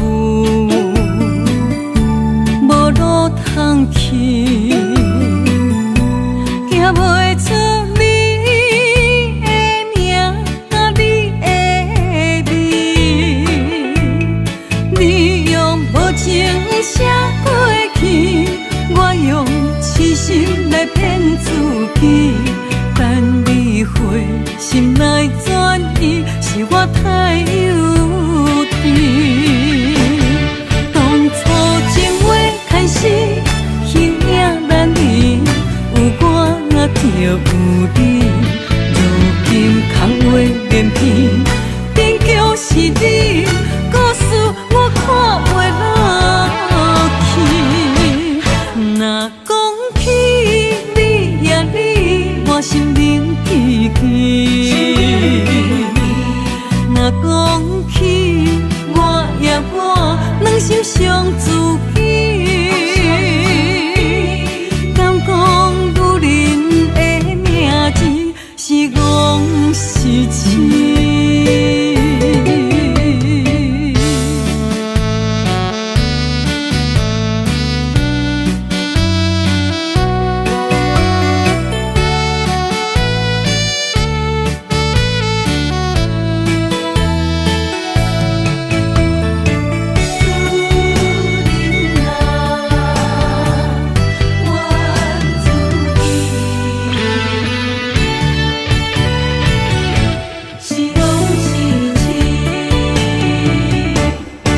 舞，无路通去，行袂出你的名甲你的味，你用无情写过去，我用痴心来骗自己。等你回心来转意，是我太幼稚。当初情话牵丝，形影难离，有我就有你。如今空话连篇，终究是你，故事我看袂落去。若讲起你呀你，我心灵记起。若讲起我呀我，两心相知己。敢讲女人的名字是戆是痴？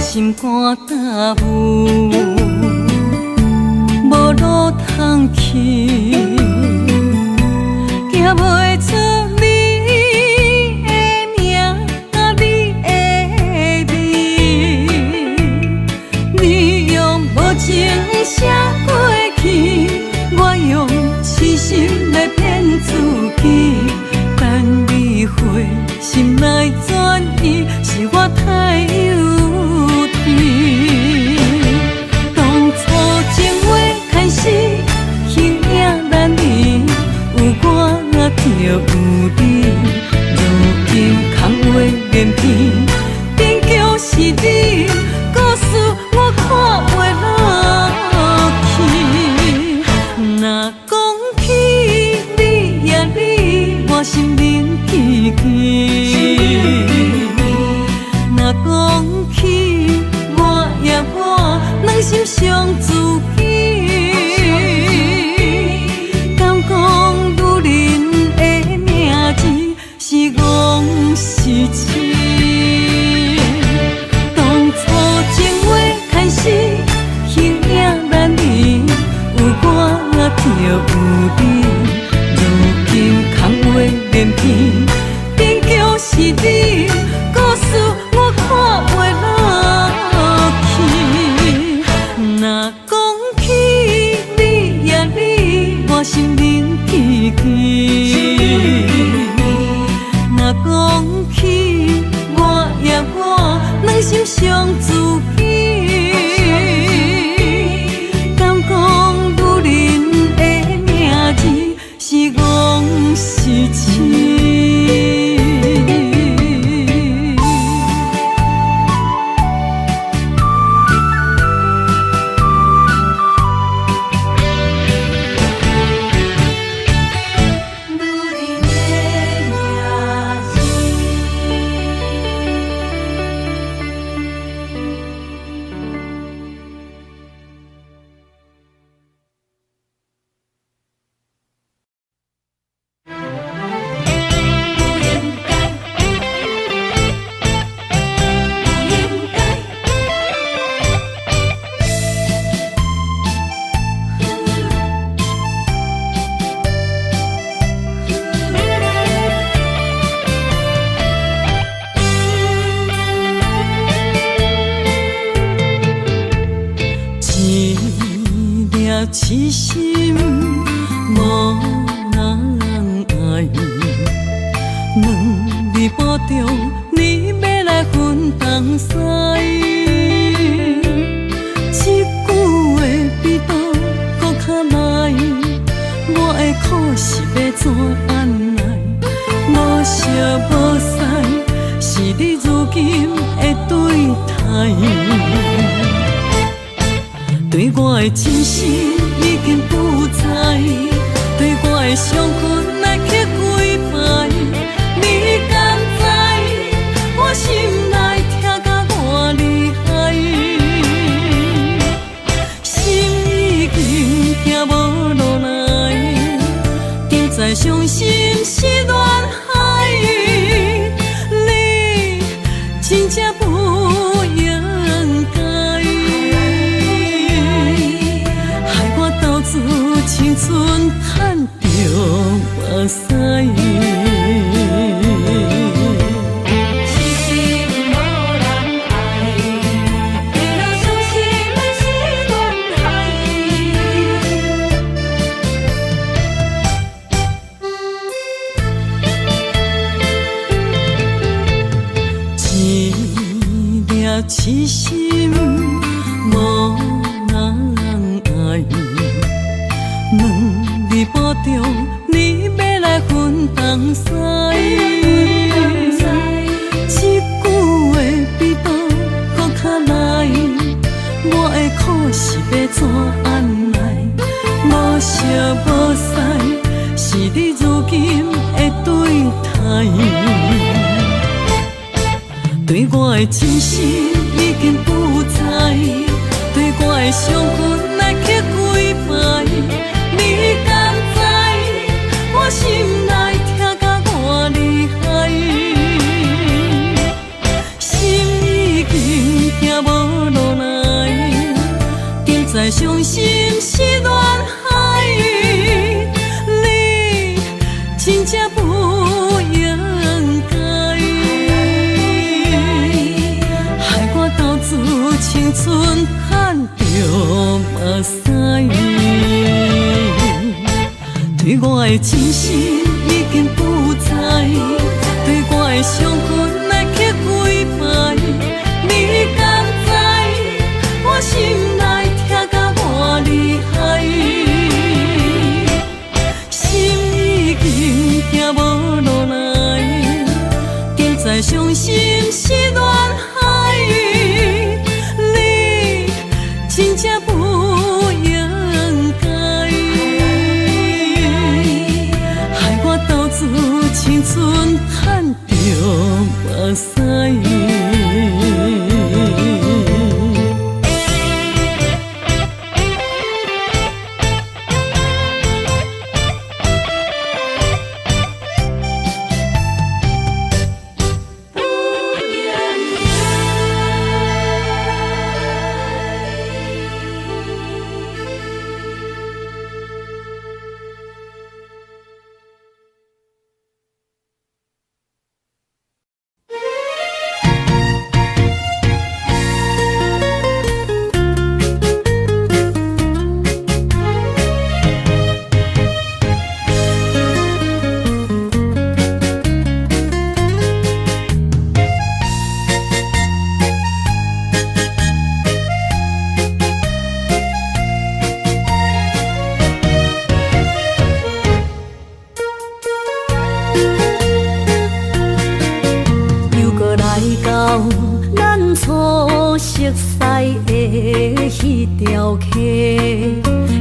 心肝打舞，无路通去，行袂出你的名甲你的味，你用无情写过去，我用痴心来骗自己。等你回心来转意，是我太幼。当初情话牵丝，形影难离，有我就有你。如今空话连篇，终究是你，故事我看袂落去。若讲起你呀你，我心灵记起。若讲起我呀我，两心相知己。敢讲女人的名字是戆是痴？当初情话牵丝，形影难离，有我就有你。如今空话连篇，终究是你，故事我看袂落去。若讲起你呀你，我心灵记起。若讲起我呀我，两心相知己。敢讲女人的名字是戆是痴？痴心无人爱，两字保重，你要来分东西。一句话比刀搁较来，我的苦是要怎安来？无惜无使，是你如今的对待。对我的真心已经不知，对我的伤痕来去几摆，你敢知我心内痛甲偌厉害？心已经行无路来，竟再伤心是恋海，你真正不应该。青春赚着目屎，是心无人爱，为了伤心的是恋海。一粒痴心无人爱。两字保重，你要来分东西。一句话比刀搁较来，我的苦是要怎安来？无烧无屎，是你如今的对待。对我的真心已经不知，对我的伤痕来去几摆。你敢知我心内痛甲偌厉害？心已经行无路来，竟再伤心是恋海。你真正不应该，害我斗志青春赚着目屎。对我的真心已经不知，对我的伤痕来去几摆。你敢知我心内痛甲偌厉害？心已经行无路来，竟再伤心是恋海。你真正不应该。青春赚着目屎。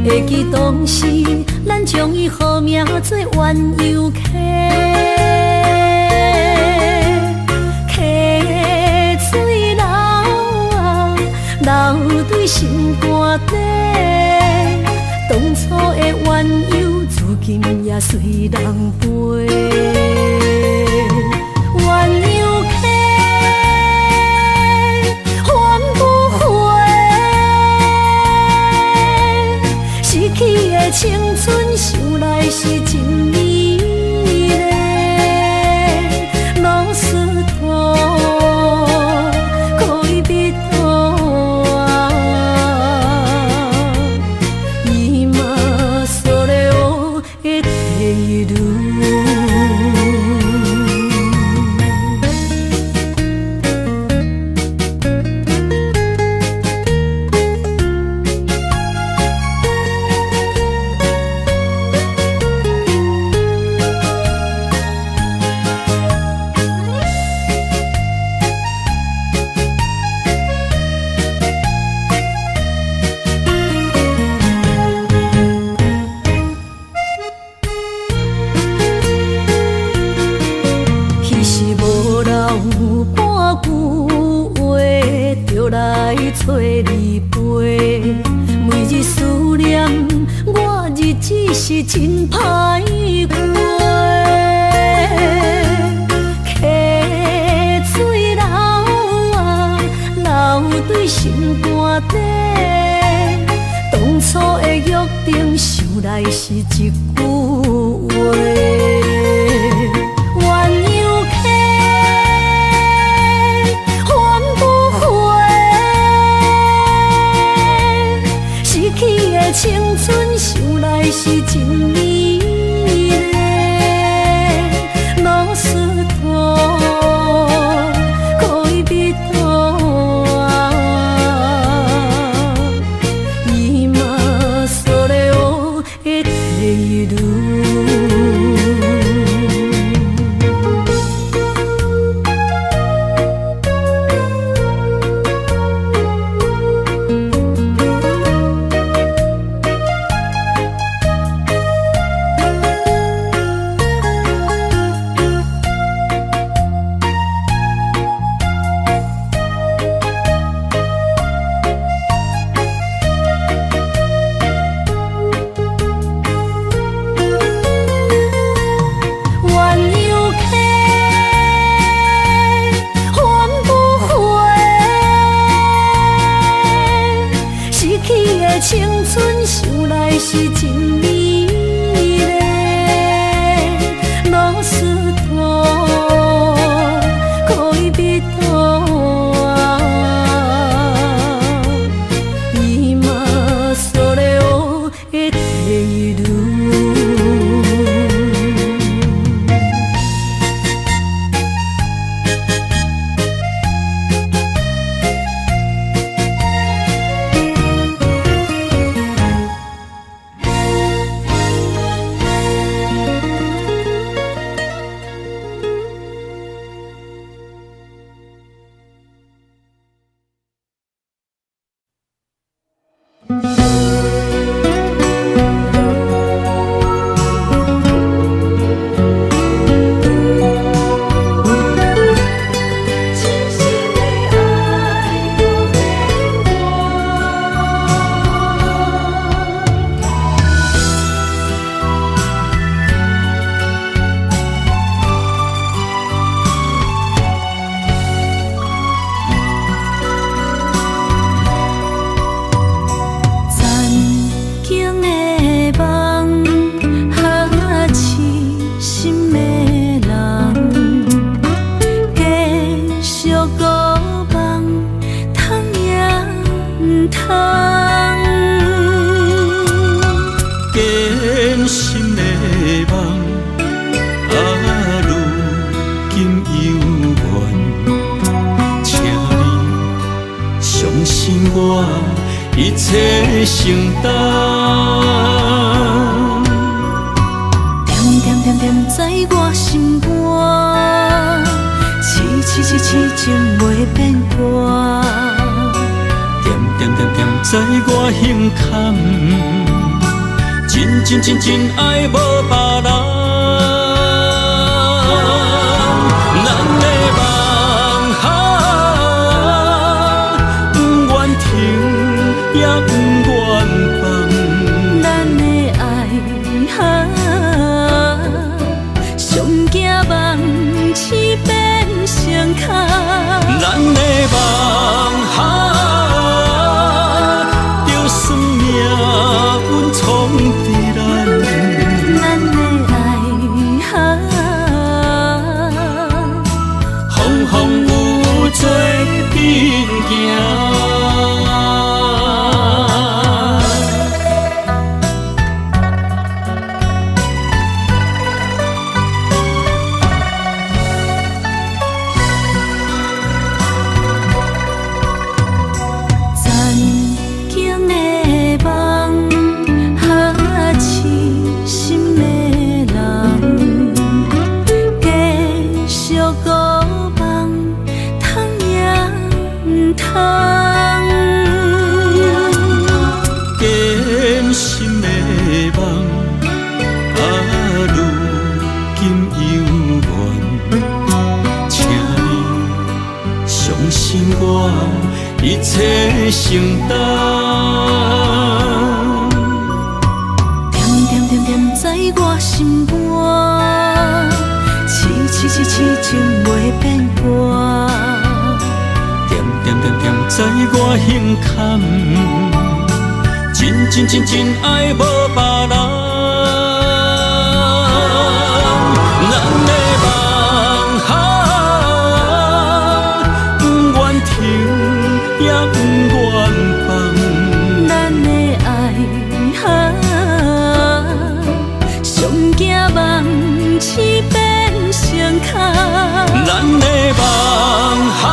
会记当时，咱将伊号名做鸳鸯溪，溪水流啊，流对心肝底。当初的鸳鸯，如今也随人飞。鸳鸯溪。去的青春想来是真美丽，老师徒可以别途啊，伊嘛所了的地路。是真歹过。溪水流啊，流对心肝底。当初的约定，想来是一句话。鸳鸯溪，换不回。失去的青春，想来是真美丽。老师徒，可以比途啊，伊嘛所了的地路。青春想来是真美丽，老师徒，可以比途啊，伊嘛所了的地路。一切承担，点点点点在我心肝，痴情袂变卦，点点点点在我胸坎，真爱无别人。咱的梦不愿停，也不愿放。咱的爱上惊梦痴变成空。咱的梦就算命运冲伫咱，咱的爱风风雨做阵行。坚心的梦，如今犹原，请你相信我，一切承担。点点点点在我心肝，痴情袂变卦。点点点点在我心坎，真爱无别人。咱的梦想，不愿停也不愿放。咱的爱上惊梦痴变成空。咱的梦想。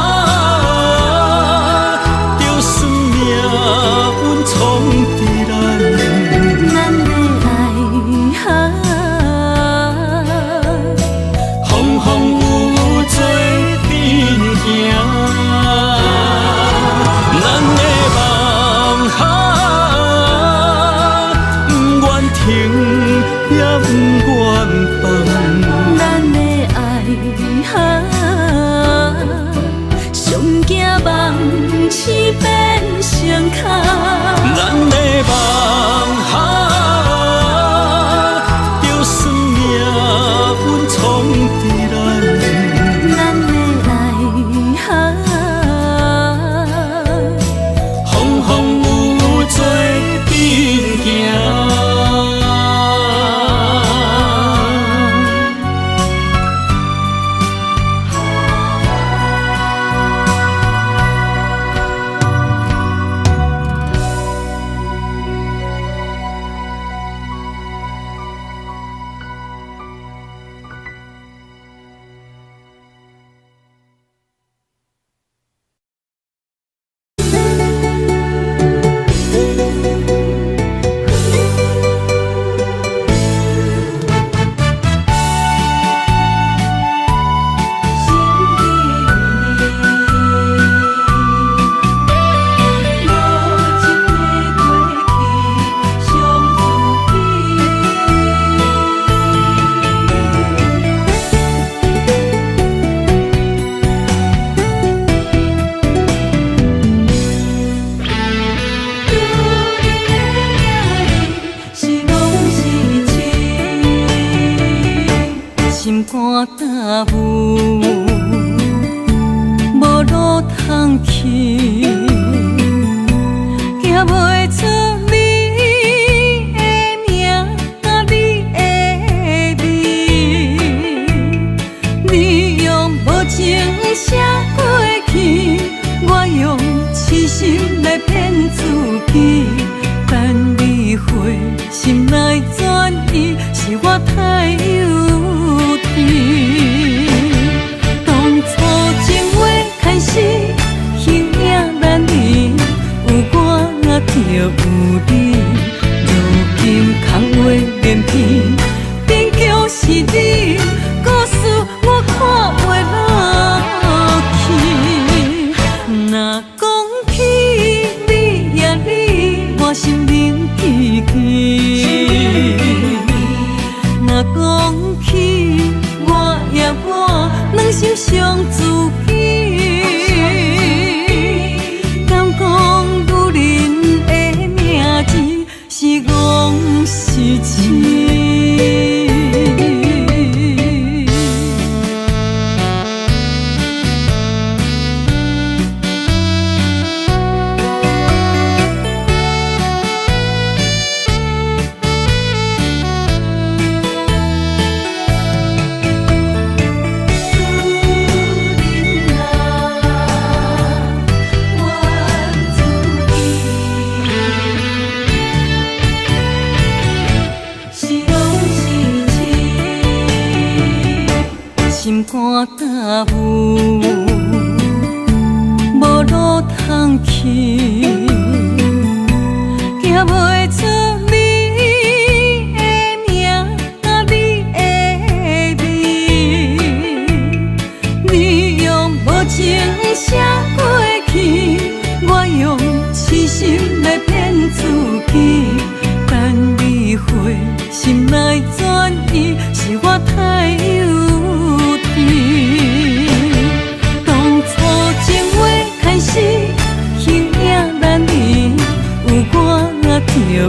着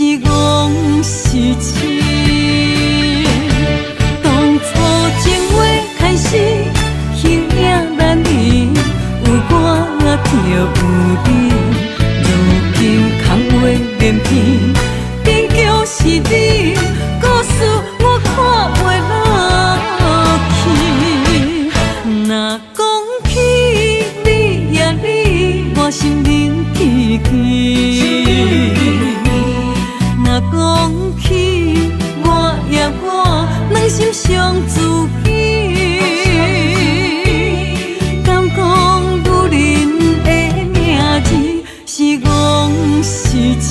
是讲是情。当初情话开始，形影难离，有我就有你。如今空话连篇，终究是你，故事我看袂落去。若讲起你呀你，我心灵记记。若讲起我呀我，两心相知己。敢讲女人的名字，是讲是情。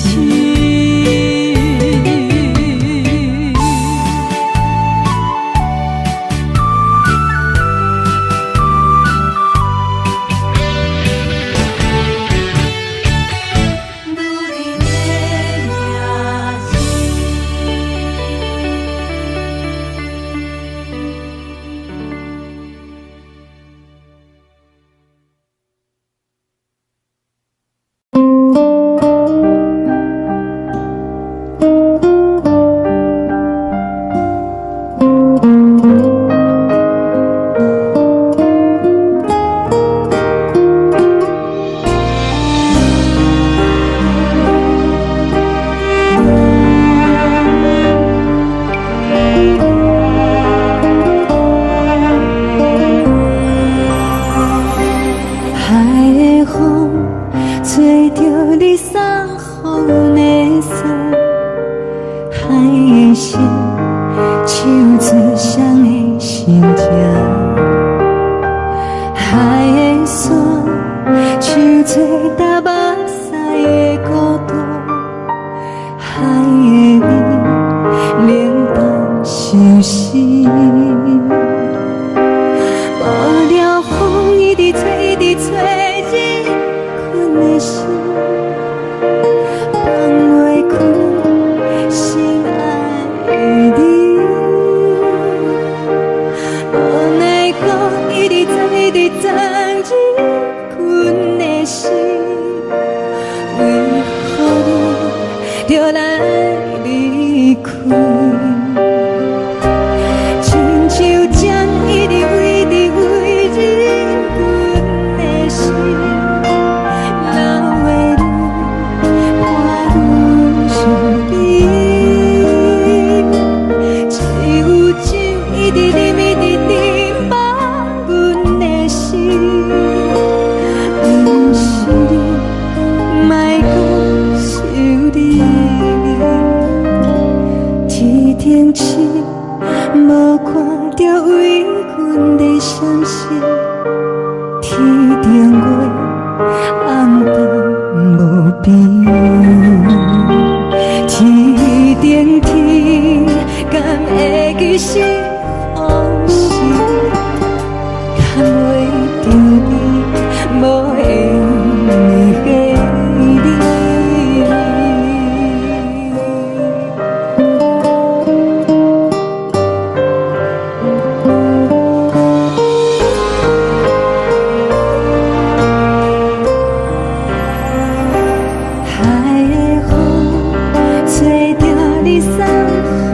你送予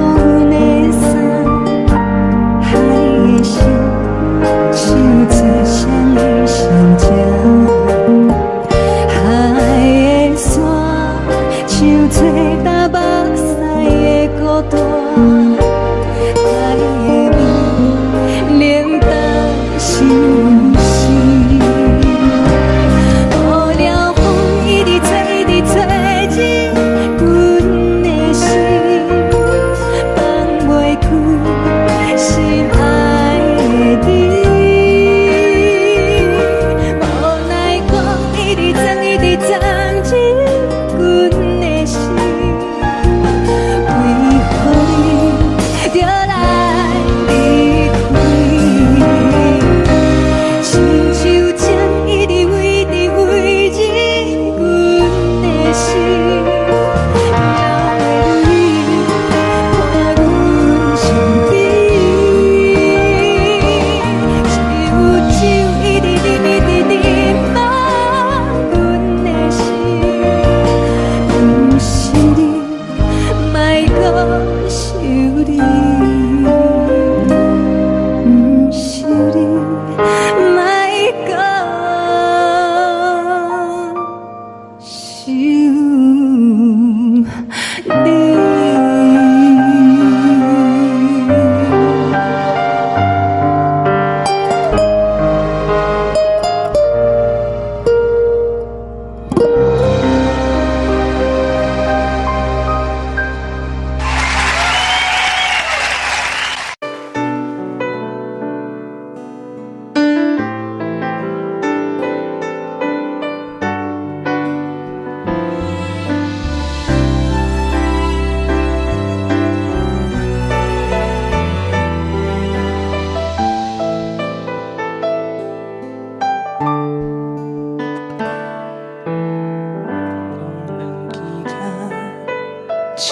的伞，海的心。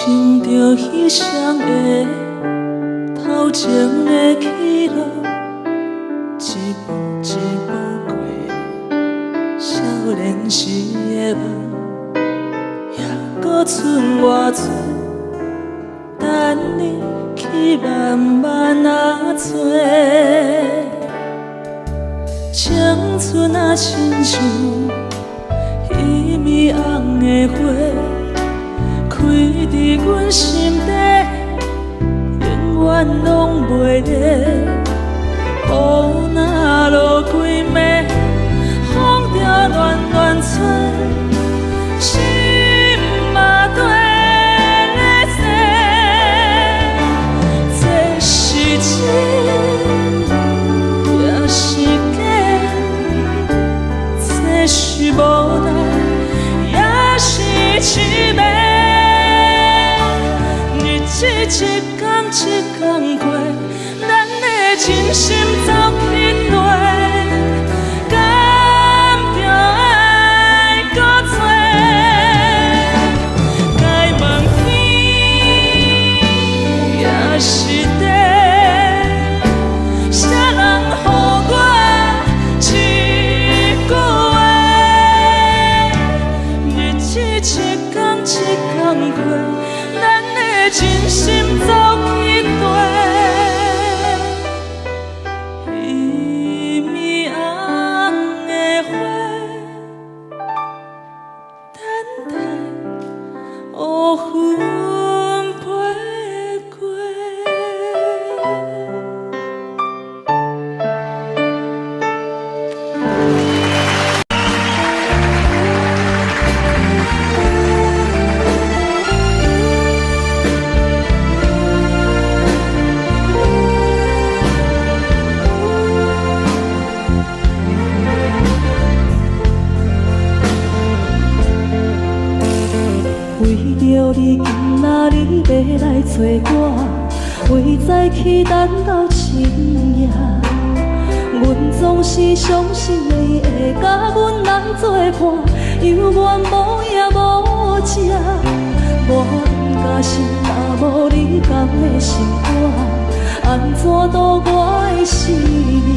想着彼双的头前的起落，一步一步过少年时的梦，还搁剩偌多等你去慢慢啊找。青春啊，亲像迄暝红的花，开伫阮心底，永远拢袂离。雨若落几暝，风着乱乱吹，心嘛跟咧碎。这是真，也是假？这是无奈，也是凄美。日子一天一天过，咱的真心走去地，敢着爱搁多？该问天也是地，谁人予我一句话？日子一天一天过，咱的真心走去地。一暝红的花，等待乌云飞过。为着你，今仔日要来找我，为再去等到深夜。阮总是相信你会甲阮人作伴，犹原无影无迹。我毋甘心，若无你甘的心肝，安怎度我的生命？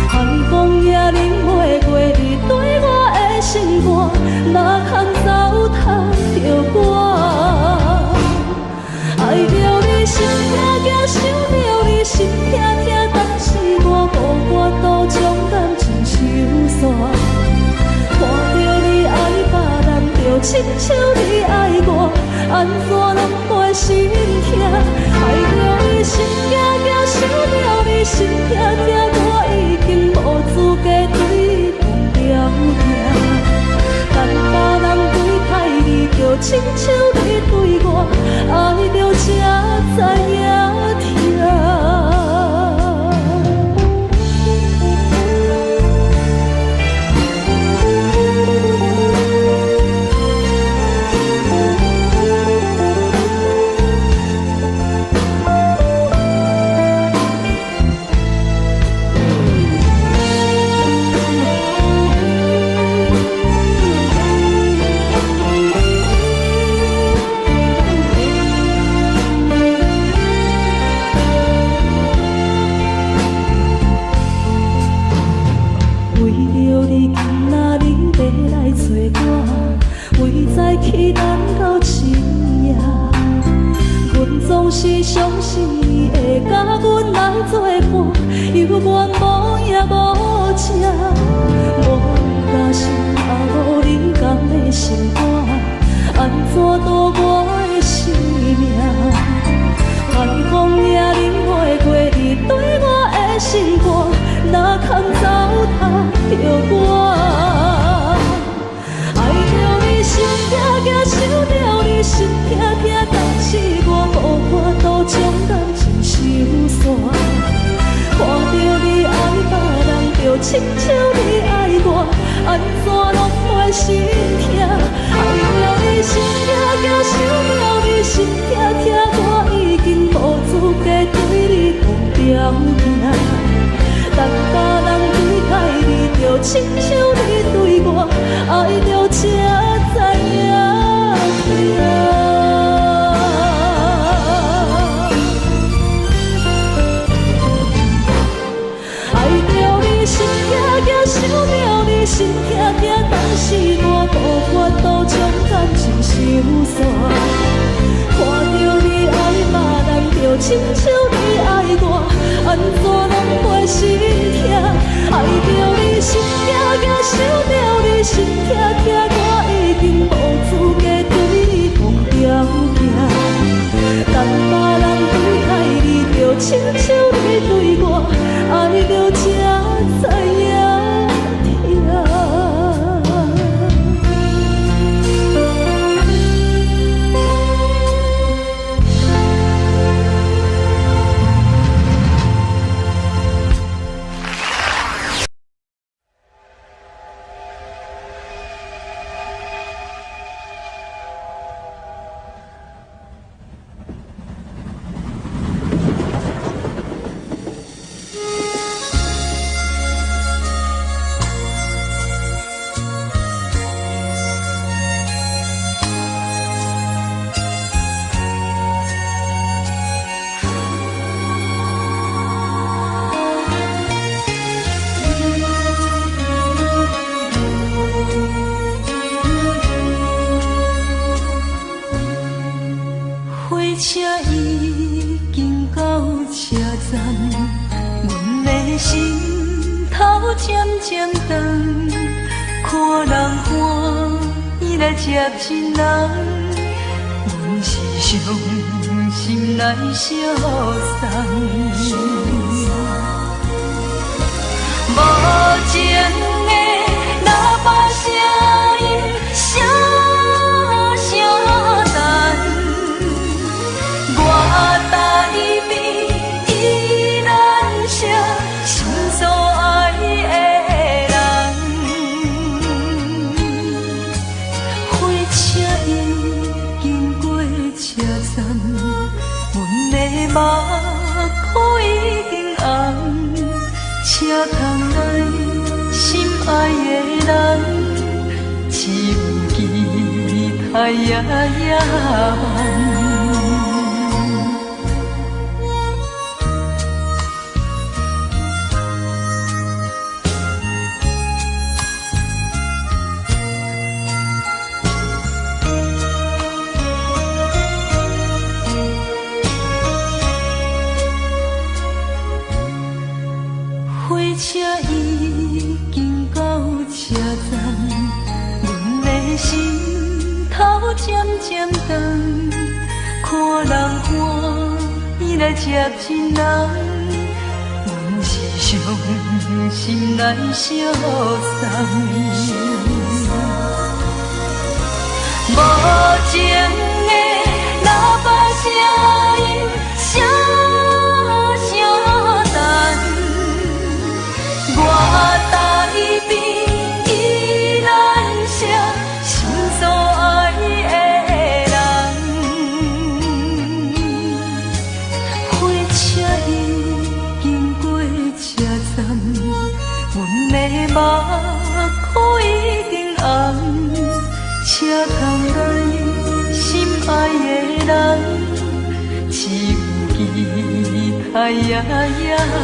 海风也淋袂过你对我的心肝，哪通糟蹋着我？爱着你心痛痛，想着你心痛痛，但是我无法度将感情收煞。看着你爱别人，就亲像你爱我，安怎拢袂心痛？爱着你心惊惊，想着你心痛痛，我已经无资格对讲条件。等别人对待你，就亲像你对我，爱着才知影疼。去等到深夜，阮总是相信你会甲阮来作伴，犹原无影无迹。我不甘心，若无你甘的心肝，安怎度我的生命？海风也淋袂过你对我的心肝，哪通糟蹋着我？心痛痛，想着你心痛痛，但是我无法度将感情收煞。看着你爱别人，就亲像你爱我，安怎拢袂心痛？爱着你心痛痛，想着你心痛痛，我已经无资格对你讲条件。等别人对待你，就亲像你对我，爱着才知影疼。火车已经到车站，阮的心头渐渐长，看人欢喜来接亲人，阮是伤心来相送。无情的喇叭声音，声声等。我台边依然写心所爱的人。火车已经过车站，阮的目眶已经红。车窗内心爱的人，只有期待夜夜梦。火车已经到车站，阮的心头渐渐长，看人欢喜来接亲人，阮是伤心来相送。无情的喇叭声音，声声等。我台边依然写心所爱的人，火车已经过车站，阮的目眶已经红，车窗内心爱的人，只有期待夜夜梦。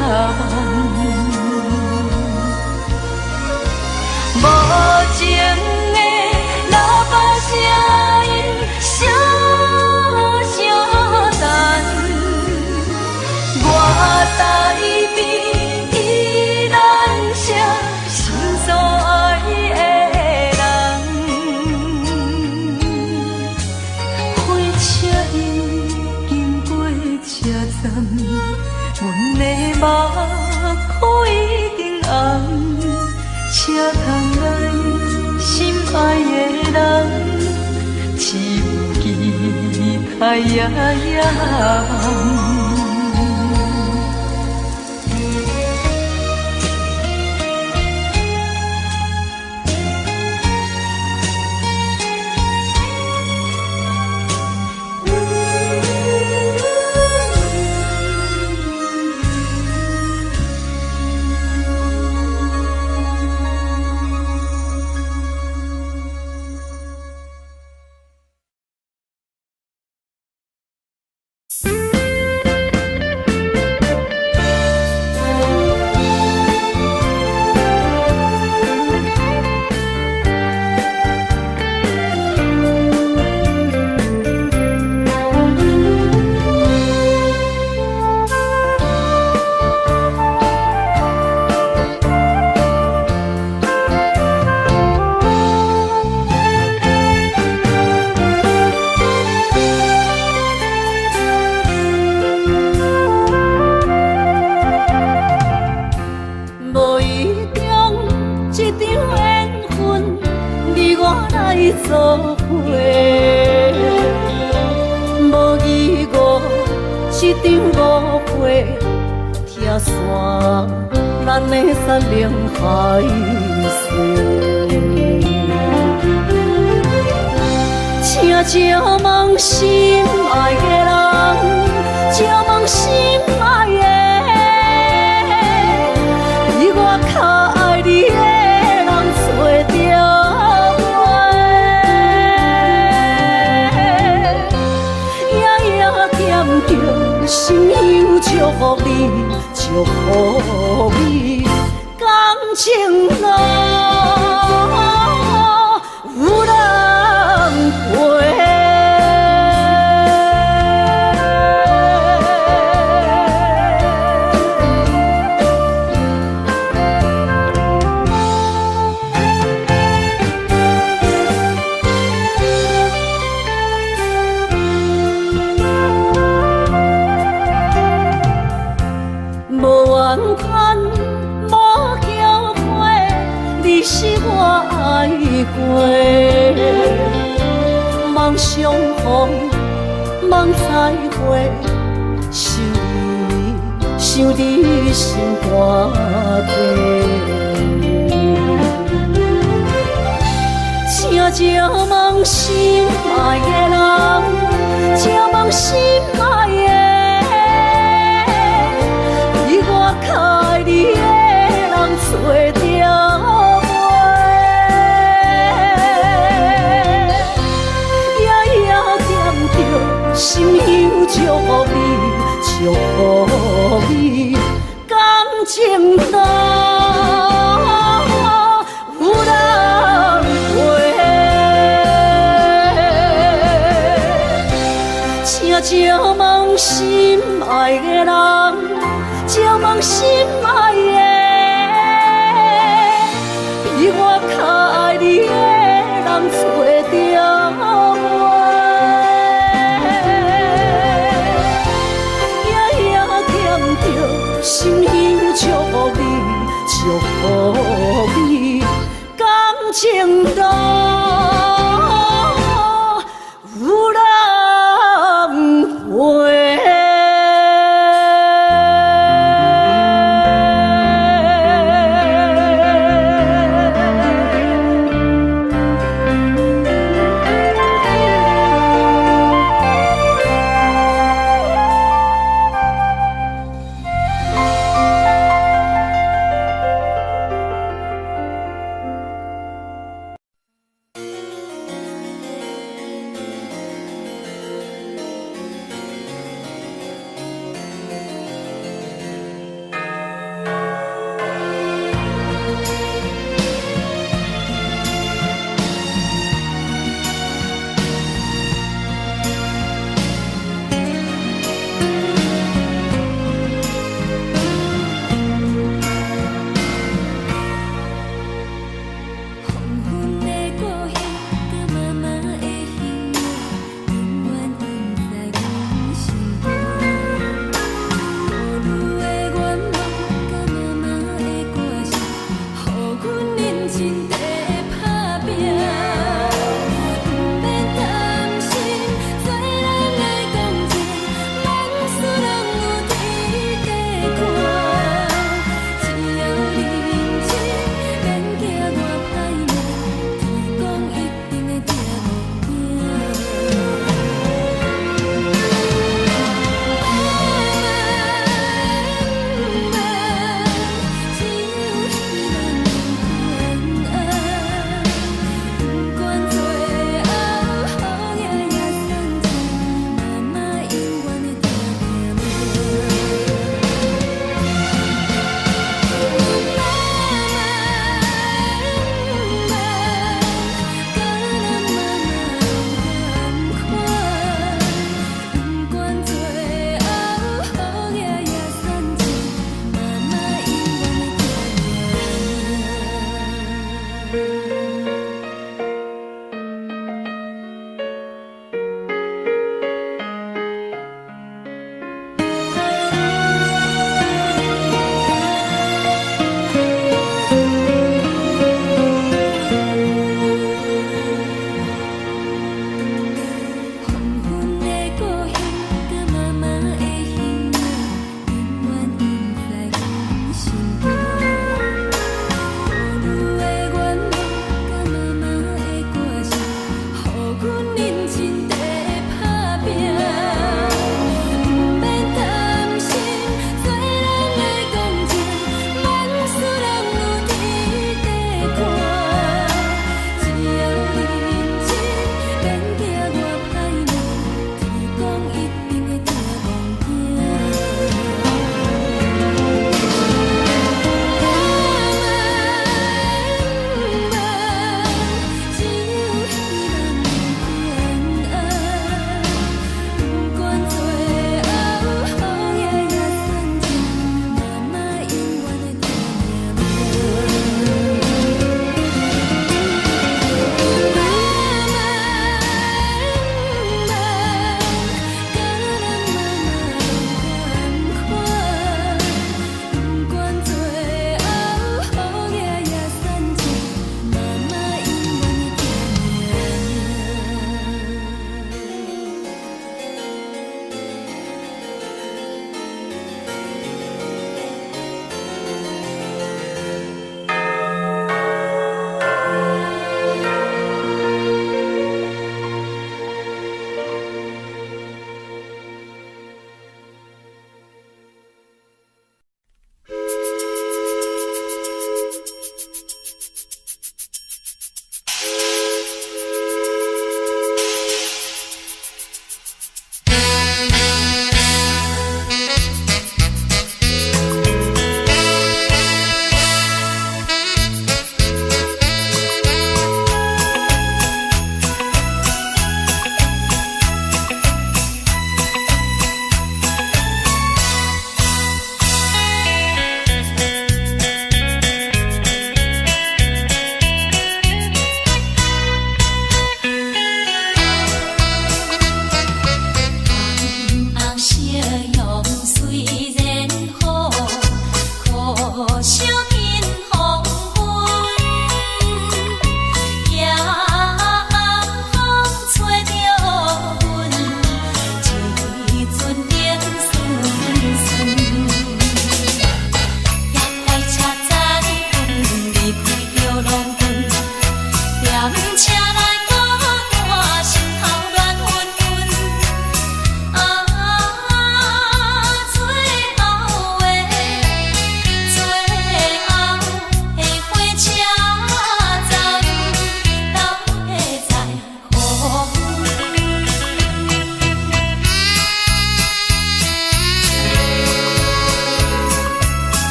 无情的喇叭声音，声声等。我台边依然写心所爱的人。火车已经过车站，阮的目眶已经红。车窗内心爱的人，只有期待夜夜梦。做伙，无义误一场误会，拆散咱的山盟海誓。请借问心爱的人，借问心爱的，比我较爱你的人找着。 心忧祝福你，祝福你，感情路有人陪。过，望相逢，望再会，想你心肝底。请问心爱的人，请问心爱的，比我较爱你的人找着未？夜夜惦着，心忧祝福你，祝福你，感情淡。请问心爱的人，请问心爱的，比我较爱你的人找着未？夜夜惦着，心忧祝福你，祝福你，感情淡。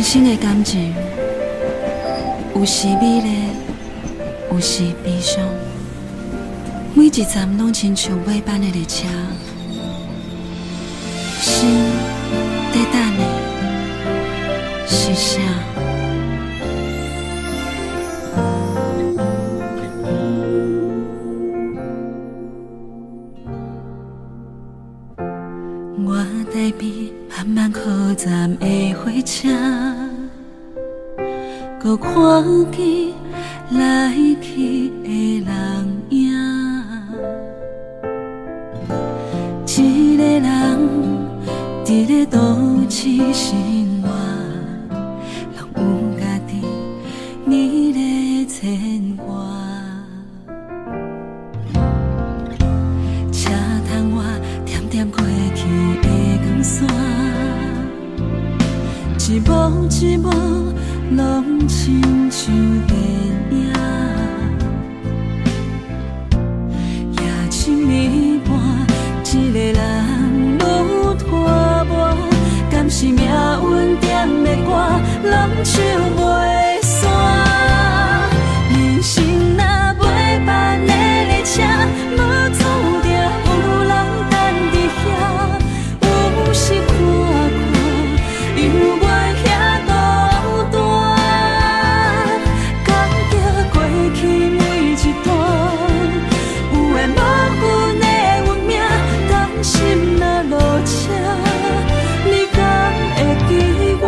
人生的感情，有时美丽，有时悲伤。每一站拢亲像尾班的列车，心在等你，是啥？我台边慢慢靠站的火车，搁看见来去的人影。一个人伫咧都市生活，拢有家己你咧牵挂。车窗外点点过去的光线，一幕一幕拢亲像电影。夜深暝半，一个人愈拖磨，敢是命运点的歌，人唱袂散。人生若袂办的列车，无注定有人等伫遐。有时看看，犹原遐孤单，感激过去每一段，有缘无份的运命，当心若落车，你敢会记我？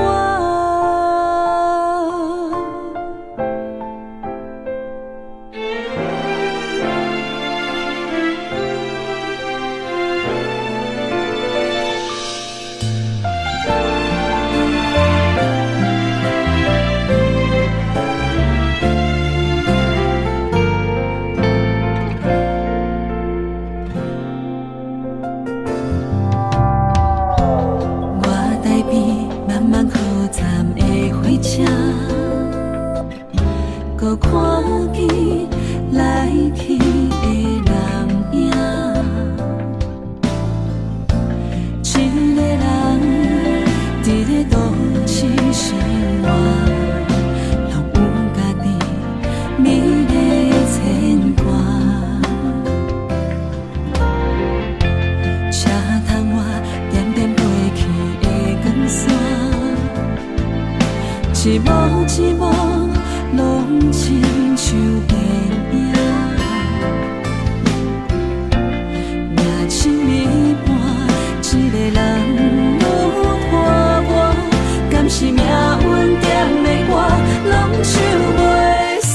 我台边慢慢靠站的火车，搁看见来去的人影。一个人伫咧都市生活，拢有家己美丽牵挂。车窗外点点过去的光线，一幕一幕拢亲像电影。夜深暝半，一个人愈拖磨，敢是命运点的歌，拢唱袂散。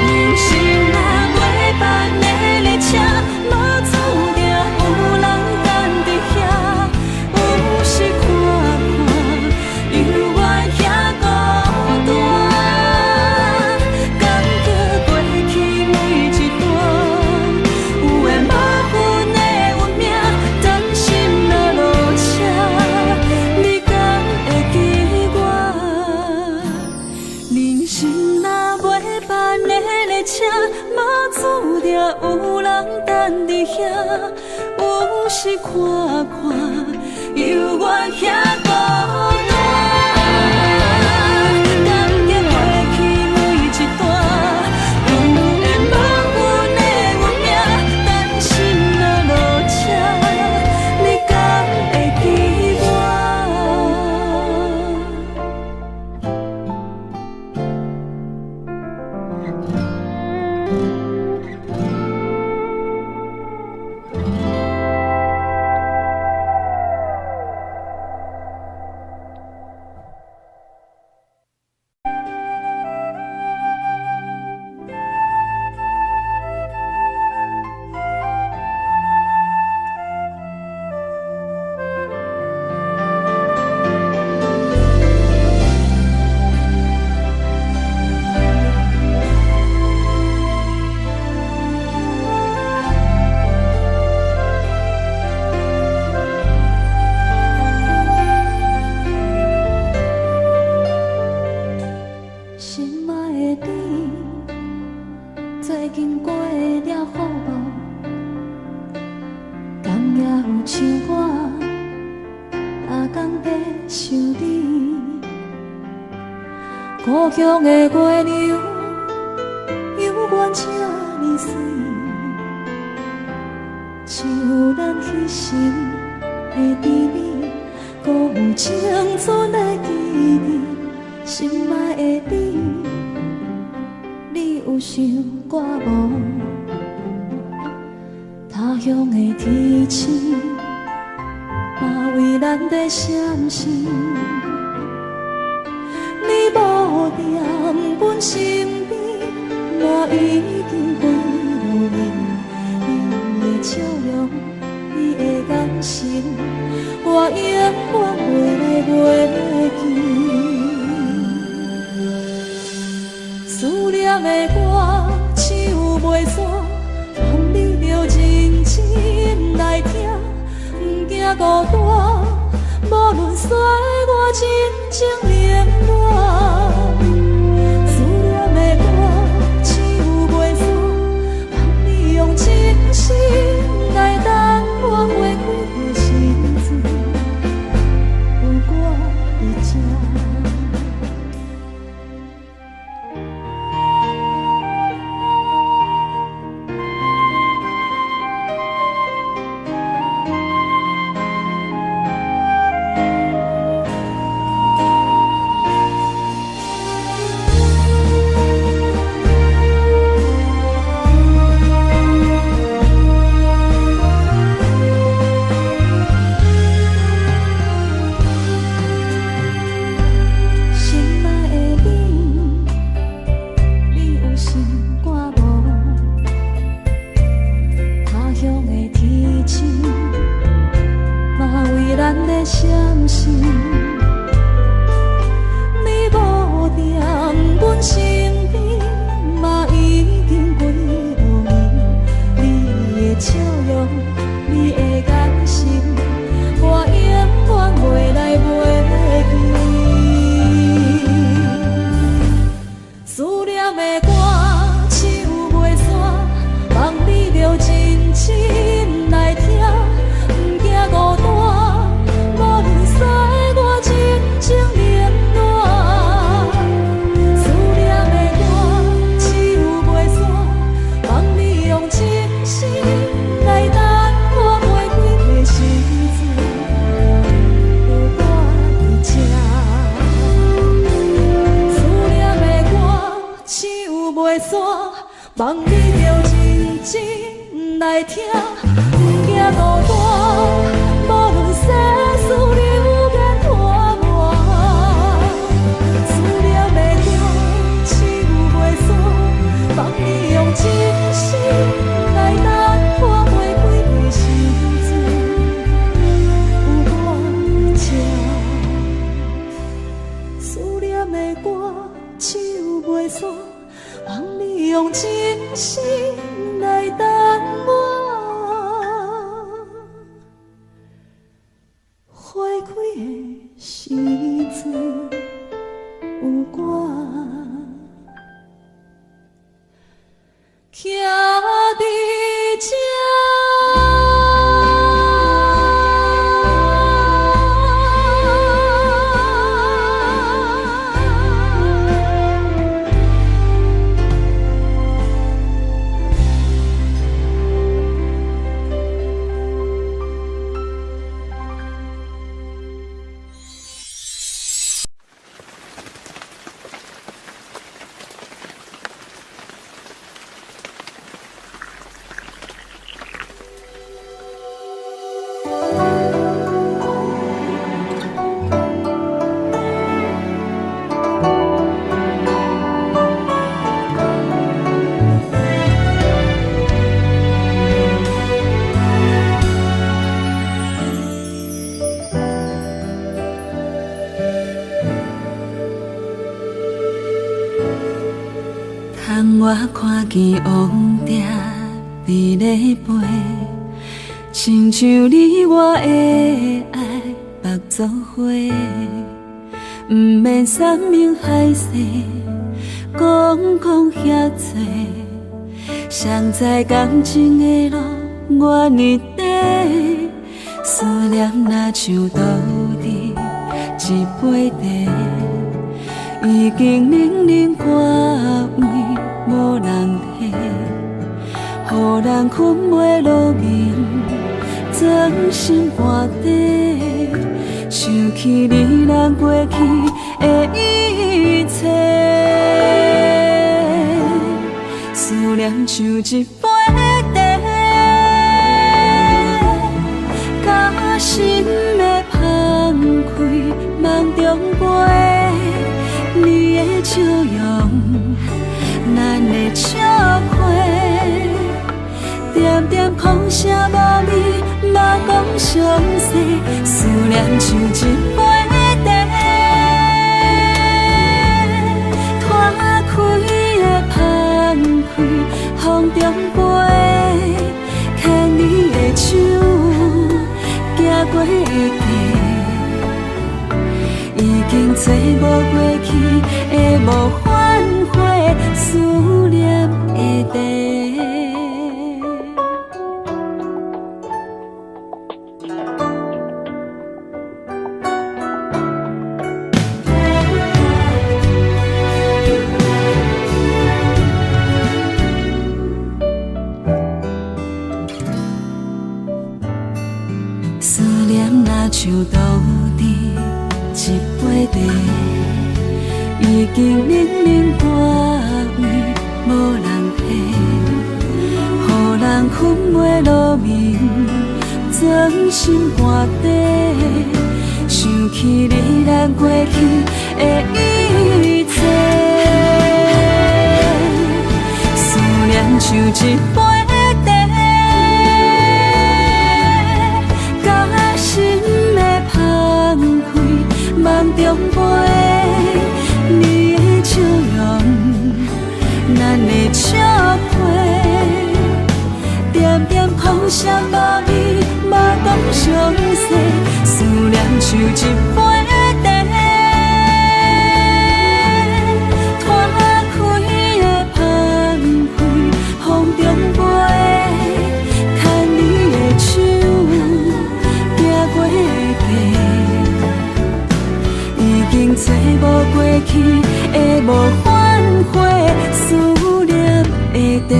人生若袂办的列车，无注定有人等伫遐。有时看看，犹原遐孤单，感激过去每一段，有缘无份的运命，当心若落车，你敢会记我？人生若袂办的列车，无注定有人等伫遐。有时看看，犹原遐孤单，感激过去每一段，有缘无份的运命，等心若落车，你敢会记我？像我，哪天会想你？故乡的月亮，犹原这呢水，像咱彼时的甜蜜，搁有青春的记忆，心爱的你，你有想我无？他乡的天星，嘛为咱在闪烁。你无在阮身边，我已经归路面。你的笑容，你的眼神，我永远袂来袂记。思念的歌，唱袂煞，望你着认真来听，不惊孤单。无论岁月真情冷暖，思念的歌唱袂煞，望你用真心来等我花开的时阵，有我在这。望你着认真来听，不惊孤单。无论世事流言拖磨，思念的歌唱袂煞。望你用真心来等我花开的时阵，有我在这。思念的歌唱袂煞。望你用真心来等我花开的时阵，有我徛在这。我看见王蝶伫咧飞，亲像你我的爱目作花，不免山盟海誓，讲遐多，谁知感情的路我日底，思念若像倒伫一杯茶。已经冷冷挂位，无人替，予人困袂落眠，钻心肝底，想起你咱过去的一切，思念像一杯茶，甲心的放开，梦中飞，你的笑容，咱的笑花，点点风声无味，嘛讲详细，思念像一杯茶，拖开的放开，风中飞，牵你的手，行过的街。已经找无过去的无反悔，思念的地。思念若像倒伫一杯茶，已经冷冷挂位，无人替，予人困袂落眠，钻心肝底，想起你咱过去的一切，思念像一杯茶，甲心的放开，梦中飞，你的笑容，咱的笑花，点点风声无味，嘛讲详细，思念像一杯茶，拖开的放开，风中飞，牵你的手，行过街。已经找无过去的无反悔，思念的地，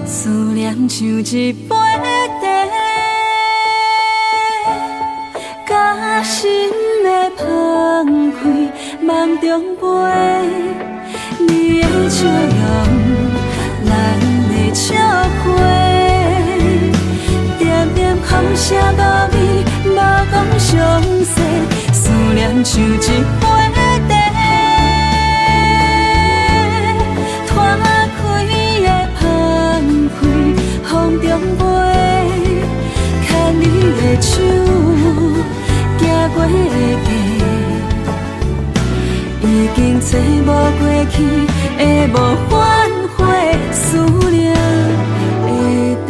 思念像一杯茶，甲心的放开，梦中飞，你的笑容，咱的笑花，点点风声无味，嘛讲详细，思念像一杯茶，拖开的放开，风中飞，牵你的手，行过街，已经找无过去的无反悔，思念的地。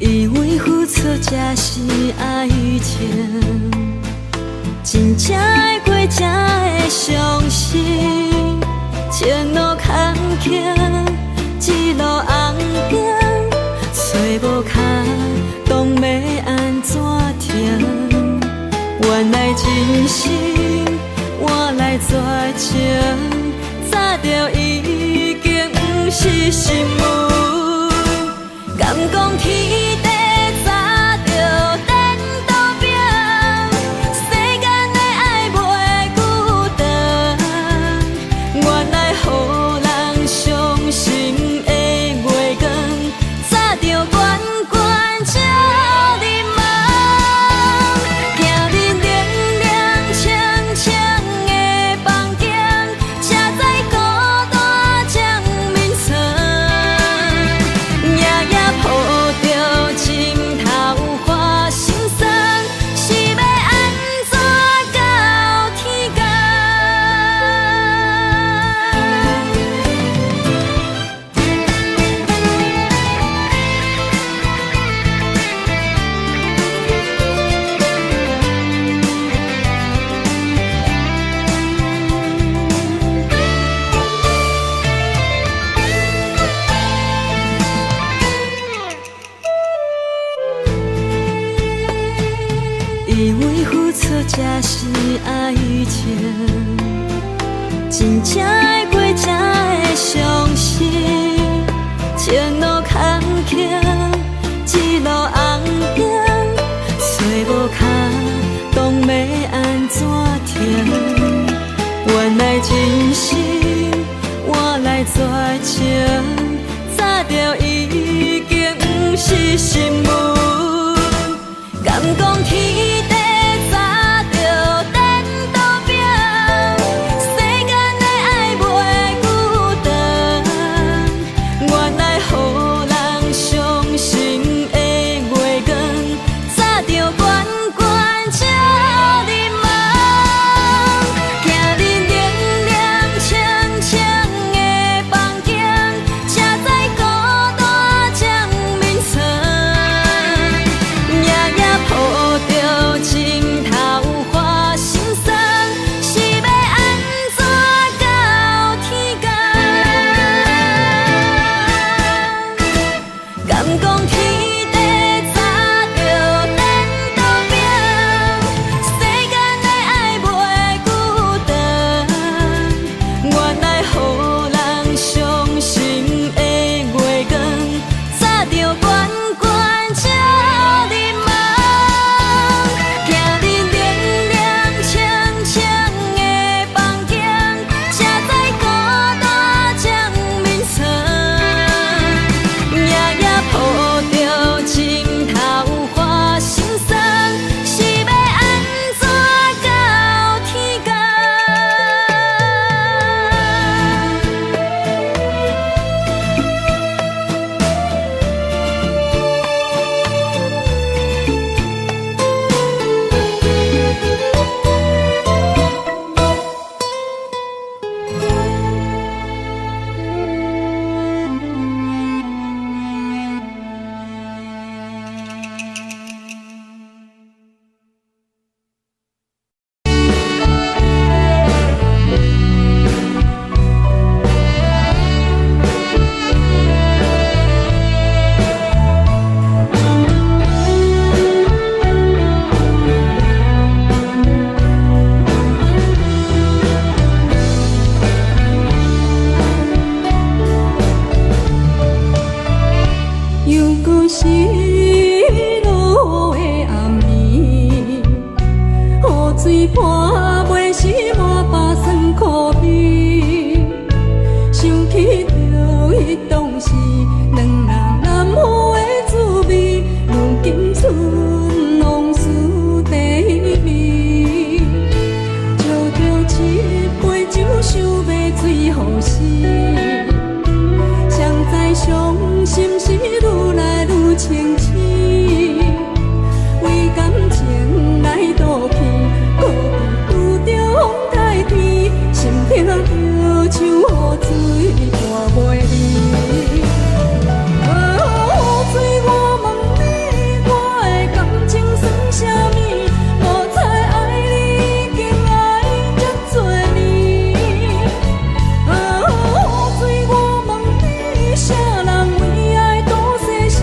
以为付出才是爱情，真正爱过才会相信。前路坎坷，一路红灯，找无脚，当要安怎停？原来真心换来绝情，早就已经不是心梦。敢讲天地早就颠倒平，世间的爱袂孤单。原来予人伤心的月光，早就悬悬照你梦。行日凉凉清清的房间，才知故才是爱情，真正会过才会相信。前路坎坷，一路红灯，找无脚，当要安怎停？原来真心换来绝情，早就已经不是新闻。敢讲天地早就等到拼，世间的爱袂孤单。原来予人伤心的月光，早就悬悬照你梦。行日凉凉清清的房间，才知孤单将眠床。夜夜抱着情头花心酸，是要安怎到天光？敢讲天地早就等到拼，世间的爱袂孤单。原来予人伤心的月光，早就悬悬照你梦。行日凉凉清清的房间，才知孤单将眠床。夜夜抱着情头花心酸，是要安怎到天光？又搁是落的暗暝，雨水泼袂湿满巴酸苦味。想起着迄当时两人难忘的滋味，如今剩往事地味。烧着一杯酒，想要醉予死。谁知伤心是愈来愈清醒，为感情来赌气，可比拄着风台天，心痛着像雨水大袂离。雨水，我问你，我的感情算啥物？无彩爱你，已经爱这多年。雨水，我问你，啥人为爱赌世事？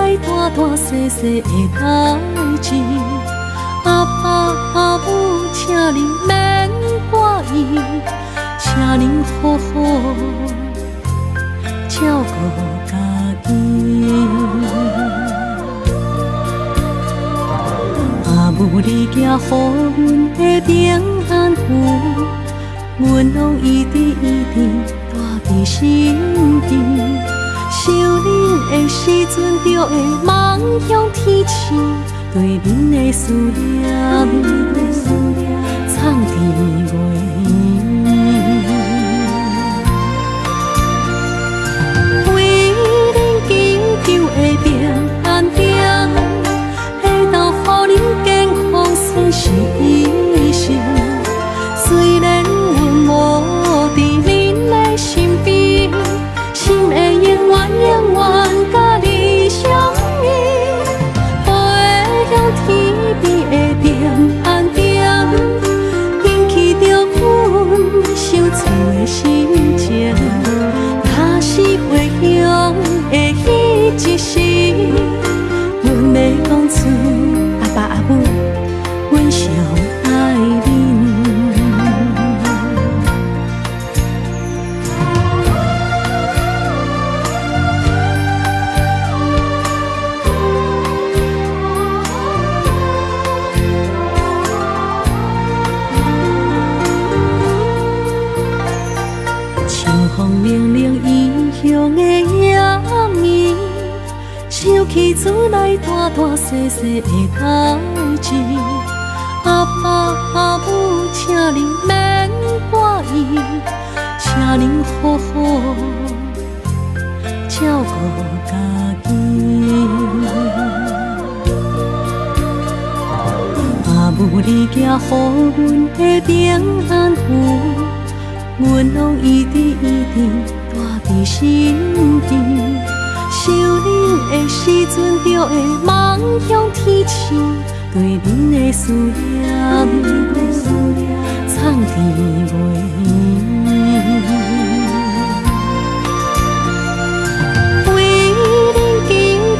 来大大小小的代志。阿爸阿母，请你免怪意，请您好好照顾家己。阿母，你行予阮的平安符，阮拢一直带伫心间。想恁的时阵，就会梦向天星，对恁的思念藏伫月圆。为恁祈求的平安点，下昼予恁健康顺时医生。虽然阮无伫恁的身边，心会永远甲你相依。飞向天边的平安点，引起着阮想厝的心情。若是回乡的迄一时，阮要讲出阿爸阿母，阮上爱恁。风冷冷异乡的夜暝，想起厝内大大小小的代志。阿爸阿母，请您免怪意，请您好好照顾家己。阿母，你行予阮的平安符，阮拢一直带伫心间。想恁的时阵，就会梦向天星，对恁的思念藏伫月圆。为恁祈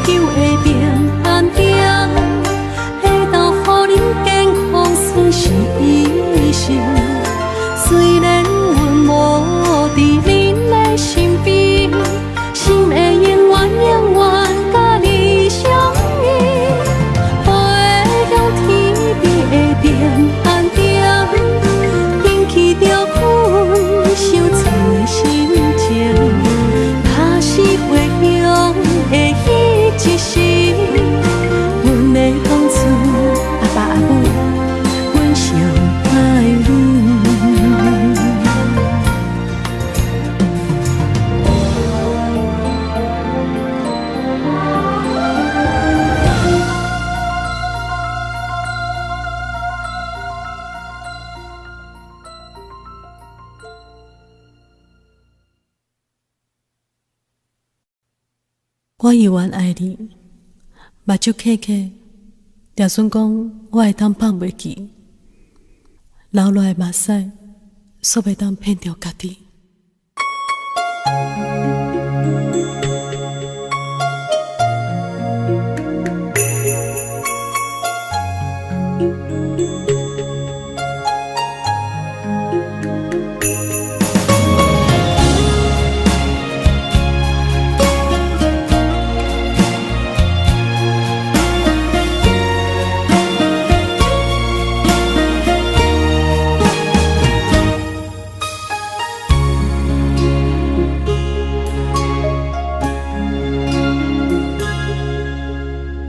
求的平安点，下昼予恁健康顺时医生。虽然阮无伫恁的身边，心会永远甲你相依。飞向天边的平安点，引起着阮想厝的心情。若是回乡的迄一时，阮要讲出阿爸阿母，阮上爱恁。我永远爱你，目睭刻刻，就算讲我会当放袂记，流落的目屎，煞袂当骗着家己。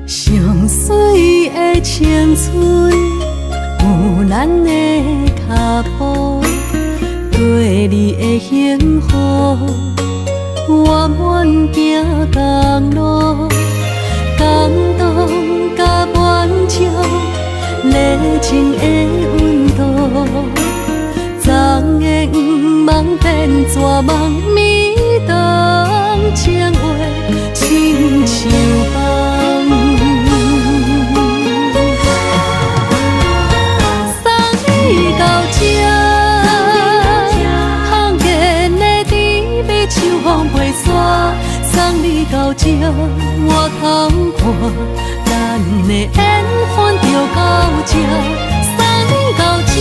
上水的青春有咱的脚步，对你的幸福圆满行公路，感动甲满足热情的温度，昨的黄梦变绝望，暝东情话亲像风。放眼的甜蜜像风飞沙，送你到这，我通看，咱的缘分就到这，送你到这。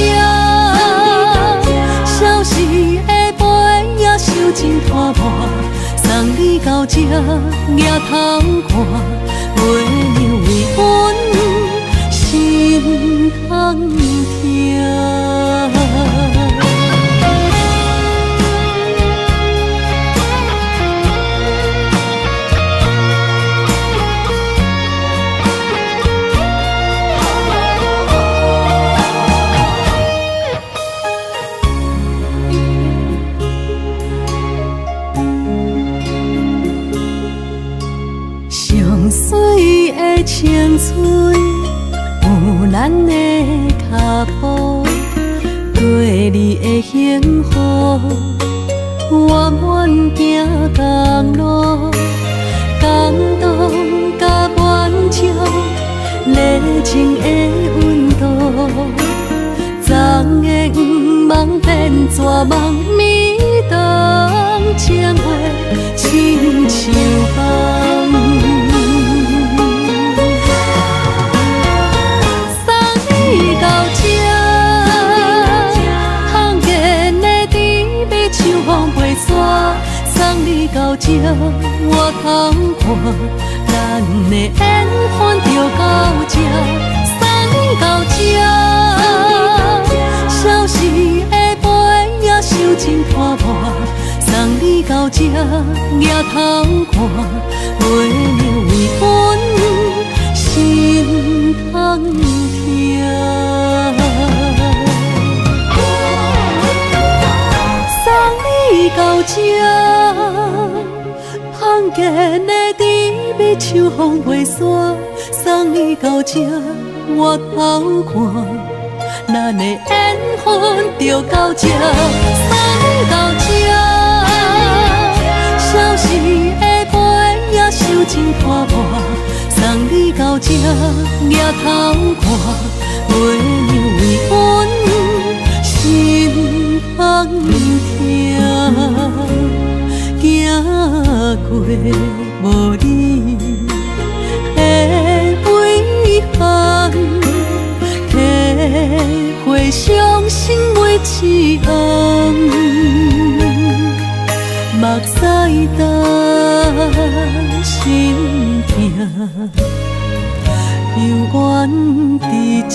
消失的杯也收真拖磨，送你到这，也通看，月亮为阮心通疼。上水的青翠，有咱的脚步，对你的幸福，我愿行公路，感动甲满照，热情的温度，昨的黄梦变绝望，暝东情话亲像风。送你到这，我通看，咱的缘分就到这，送你到这。消失的杯也收真拖磨，送你到这，也通看，月亮为阮心通疼。到这，罕见的甜蜜像风袂散，送你到这，我偷看，咱的缘分就到这，送你到这。消失的杯也收真拖磨，送你到这，也偷看，月亮为阮心通疼。行过无你的遗憾，体会伤心每一暗，目屎干心痛，犹原伫这。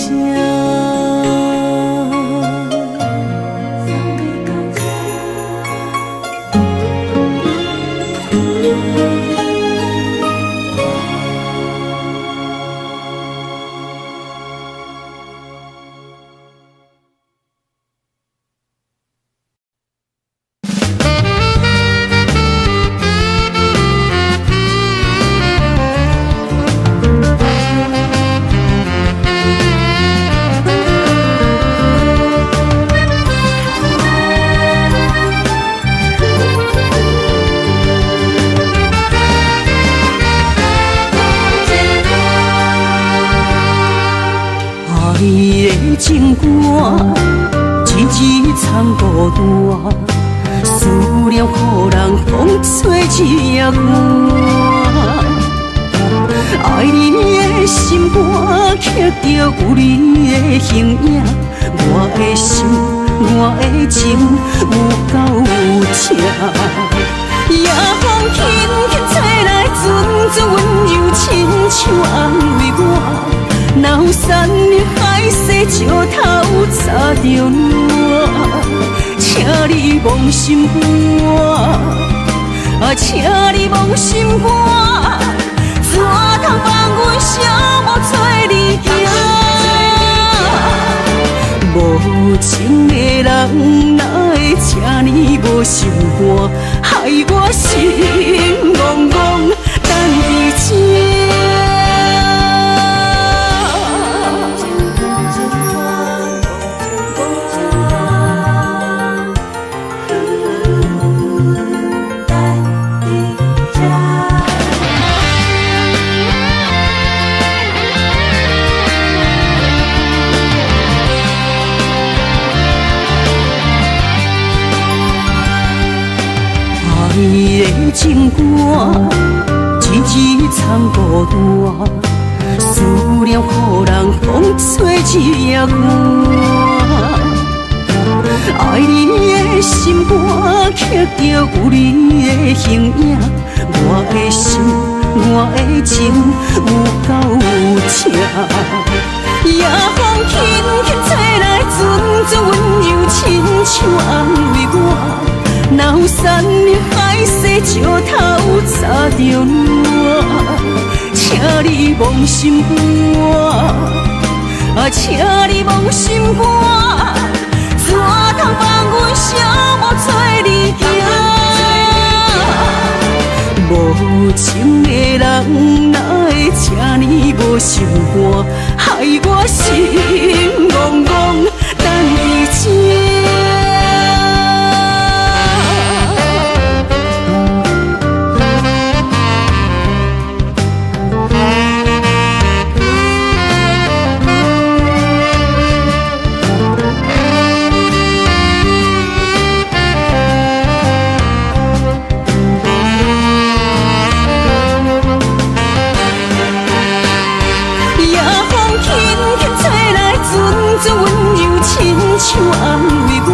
情歌，一字藏孤单，思念予人风吹一夜寒。爱你的心肝刻着有你的形影，我的心，我的情有够有情。夜风轻轻吹来，阵阵温柔，亲像安慰我。若有山盟海誓，石头插着我，请你忘心肝，请你忘心肝，怎通放阮寂寞做离行？无情的人哪会这呢无心肝，害我心怣怣等伫这。情歌，一日藏孤单，思念予人风吹日夜寒。爱你的心肝刻着有你的形影，我的心，我的情有够有情。夜风轻轻吹来，阵阵温柔，亲像安慰我。若有山盟海誓，石头插着我，请你忘心肝，请你忘心肝。怎通放阮寂寞做离行？无情的人哪会这呢无心肝，害我心怣怣等伊情。像安慰我，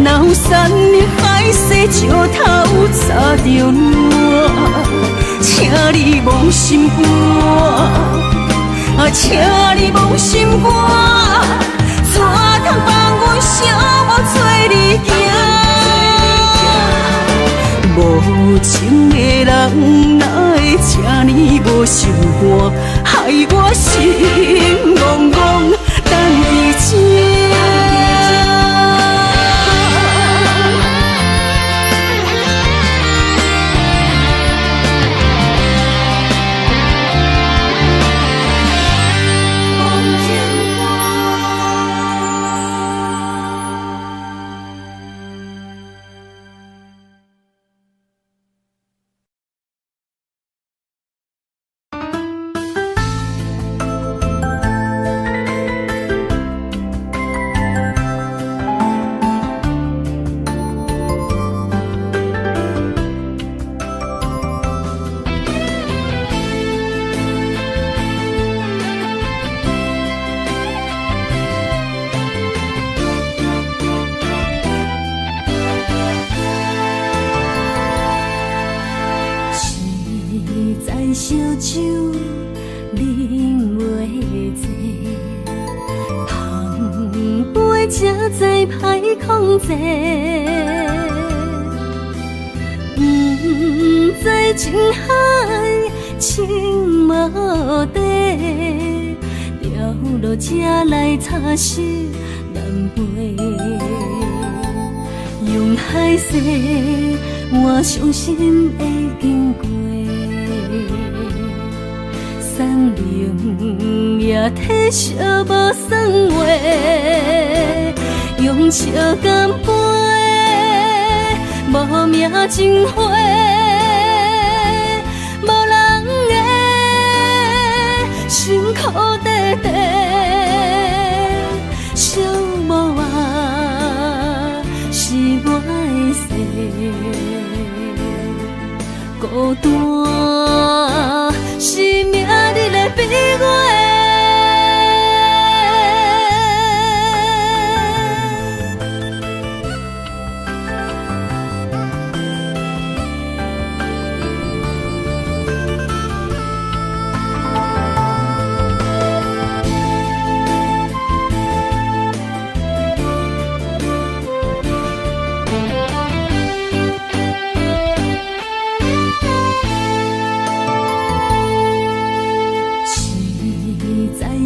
若有山盟海誓，石头插着我，请你忘心肝，请你忘心肝，怎通放阮寂寞做离行？无情的人哪会这呢无心肝，害我心怣怣等伊情。烧酒啉袂醉，碰杯才知歹控制。不知情海情无底，掉落这来擦拭难背。用海誓，我伤心会经过。送命也体惜无算话，用笑干杯，无名情花，无人的辛苦地地，寂寞啊是我的事，孤单是命日的悲哀。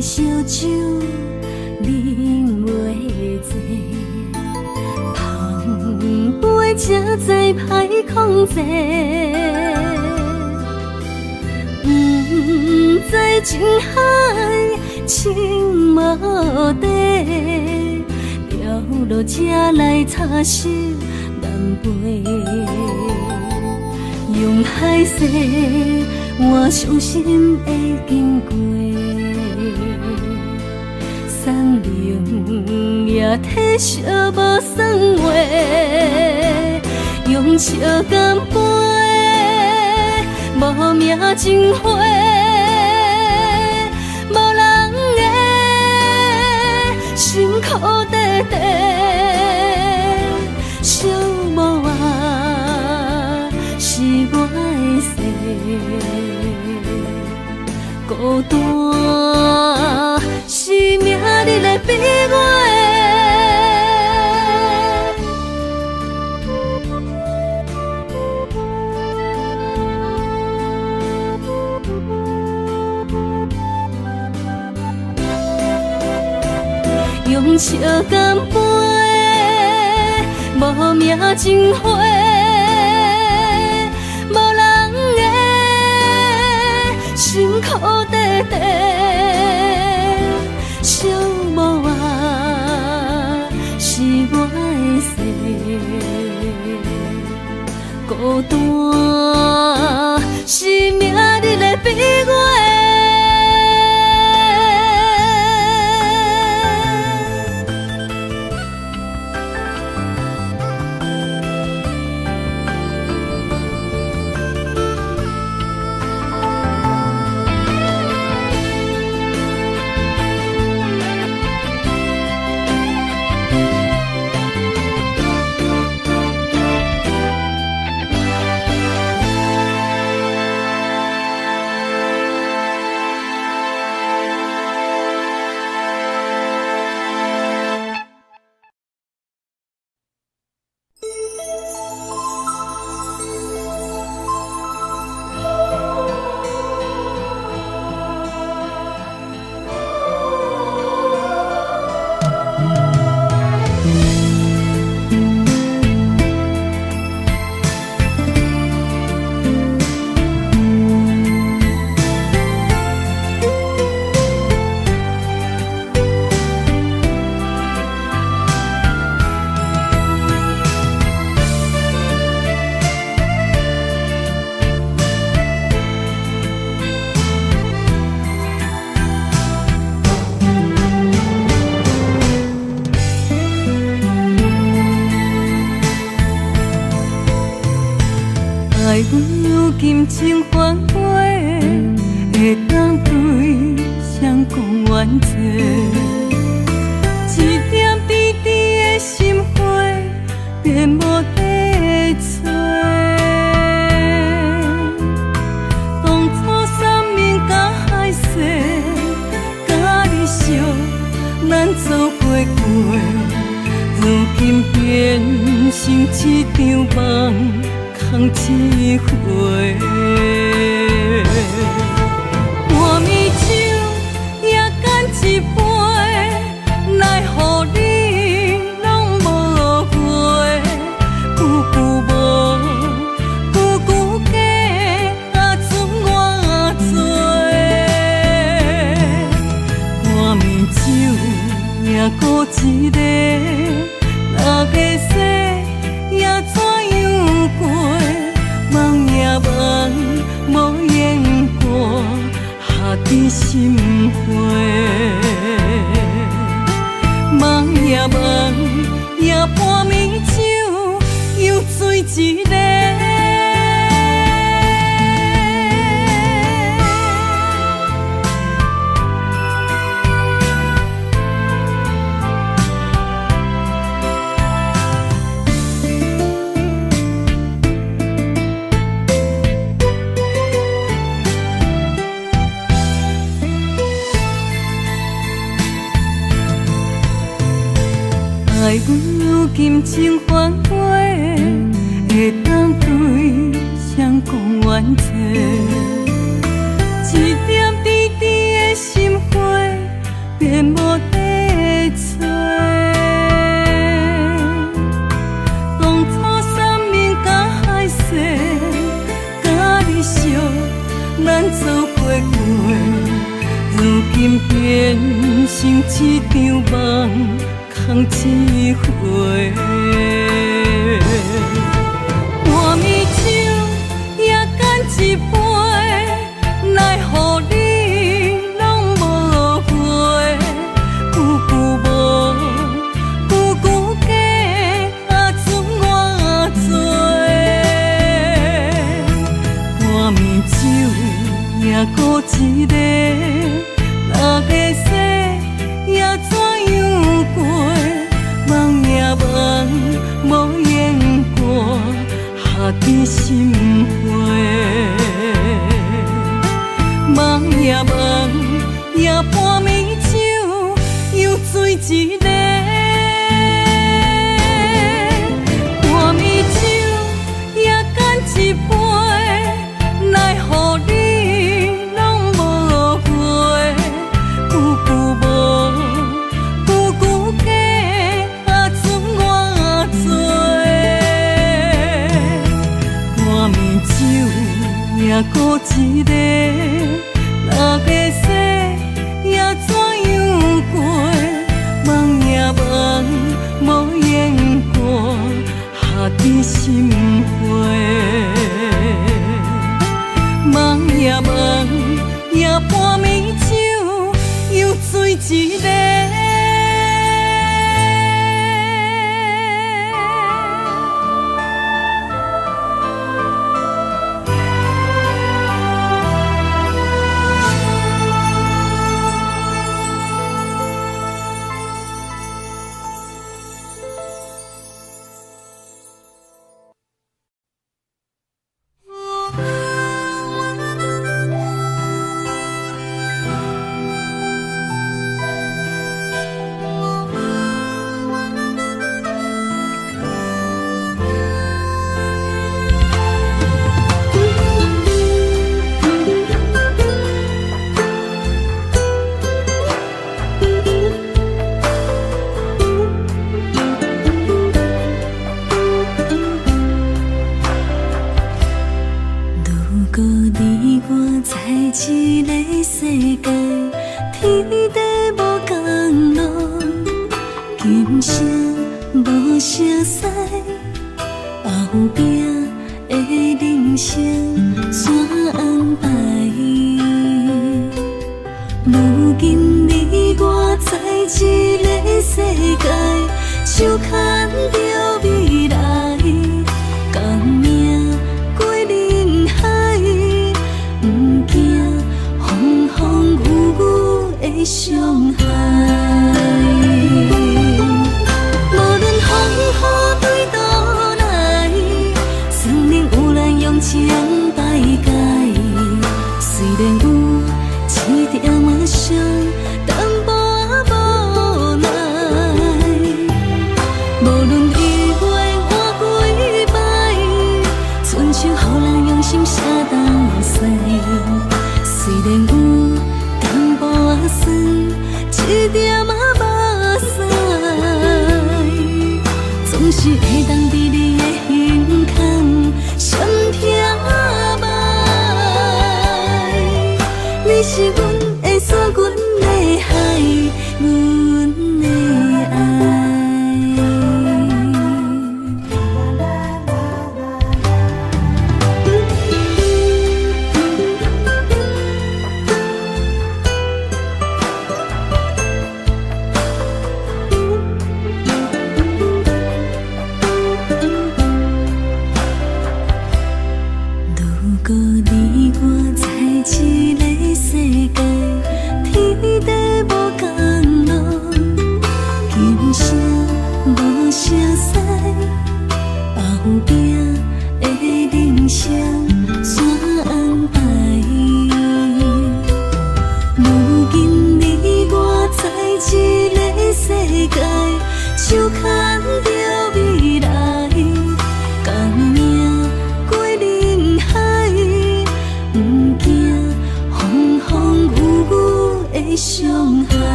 烧酒啉袂醉，碰杯才知歹控制。不知情海情无底，掉落这来擦拭难背。用海誓，我伤心会经过。送命也体惜无算话，用笑干杯，无名情花，无人的辛苦地地，小无啊是我的世，孤单是命日的悲哀。用笑干杯，无名情花，无人的辛苦地地，小无啊是我的世，孤单是命日的悲哀。爱阮有金情反背，会当对谁讲冤罪？一点滴滴的心花，变无地找。当初三面甲海誓，甲你惜，咱做伙过，如今变成一场梦。空一回，半暝酒也干一杯，奈何你拢无回？久久无，久久假，啊剩我做。半暝酒也孤一个，六个世也怎样过？梦也梦，无言过，下伫心花。梦也梦，也半暝酒又醉一个。爱阮有金情反背，会当对谁讲冤罪？一点滴滴的心花，变无地找。当初三面甲海誓，甲你惜，咱做伙过，如今变成一场梦。空一回，半暝酒也干一杯，奈何你拢无回？久久无，久久假，啊剩我做。半暝伫心扉。梦也梦，夜半暝酒又醉一个。半暝酒也干一杯，奈何你拢无回？久久无，久久假，剩我做。半暝酒也孤一个。六月雪也怎样过？梦也梦，无言过，下伫心扉。梦也梦，夜半暝酒又醉一个。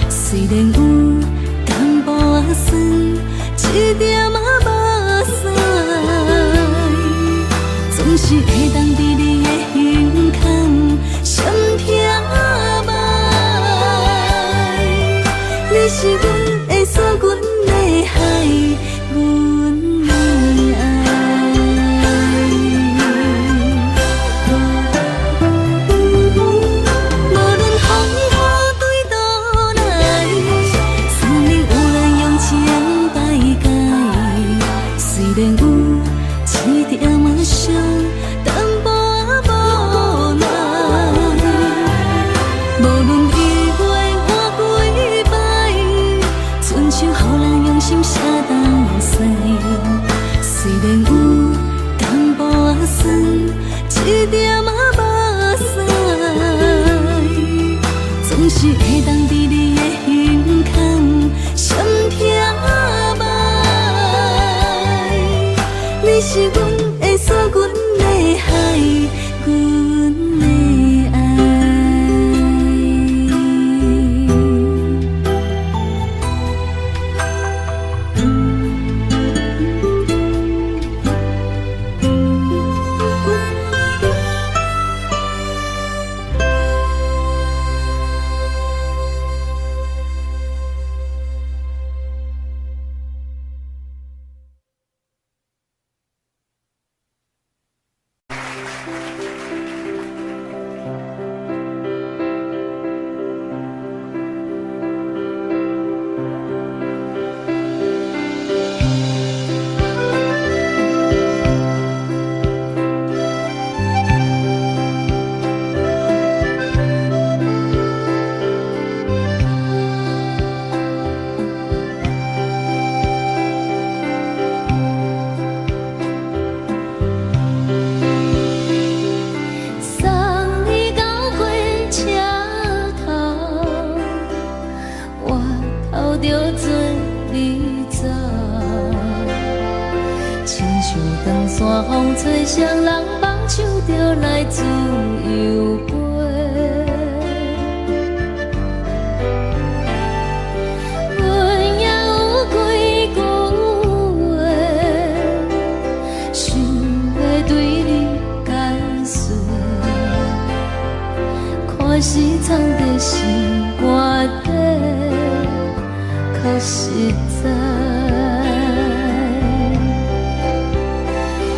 虽然有淡薄仔酸，一点仔无酸。心啥东西？虽然有淡薄仔酸，一点仔目屎，总是会当伫你的胸腔闪听觅。你是阮的锁，阮的海，阮的爱。风吹双人放手着来自由飞，阮也有几句话，想要对你解释，可是藏在心肝底，较实在。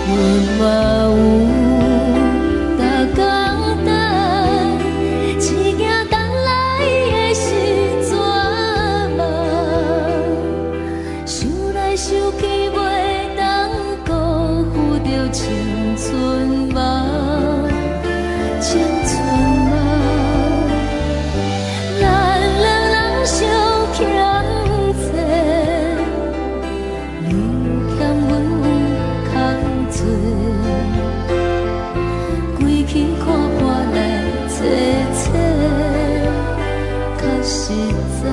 阮嘛有逐工等，一件等来的时阵嘛，想来想去袂当辜负着青春嘛，青春嘛，咱两人相欠债，你欠阮有空多。 归去看破来切切，较实在。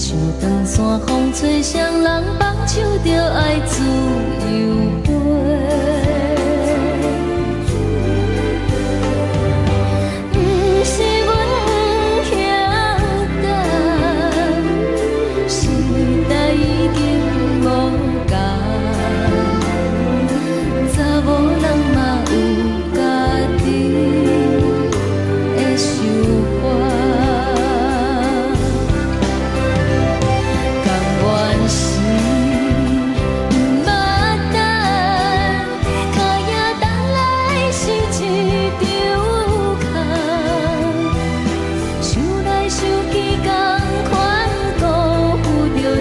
长线风吹双人放手着爱自由飞，不是阮不晓等，时代已经无共，查某人嘛有家己的想法。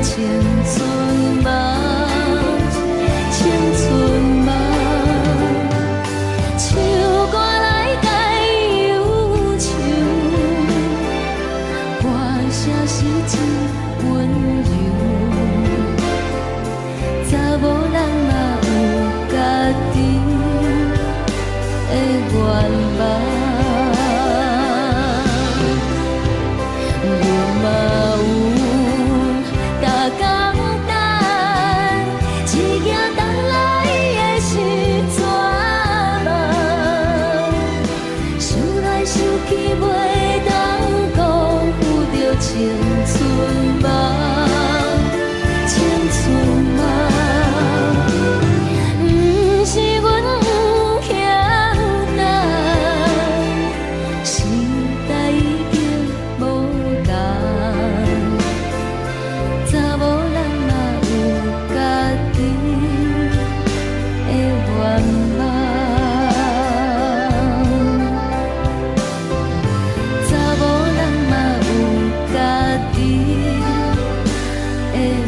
青春嘛，青春嘛，唱歌来解忧愁，歌声是真温柔。查某人嘛有家己的愿望。 阮嘛有。 逐工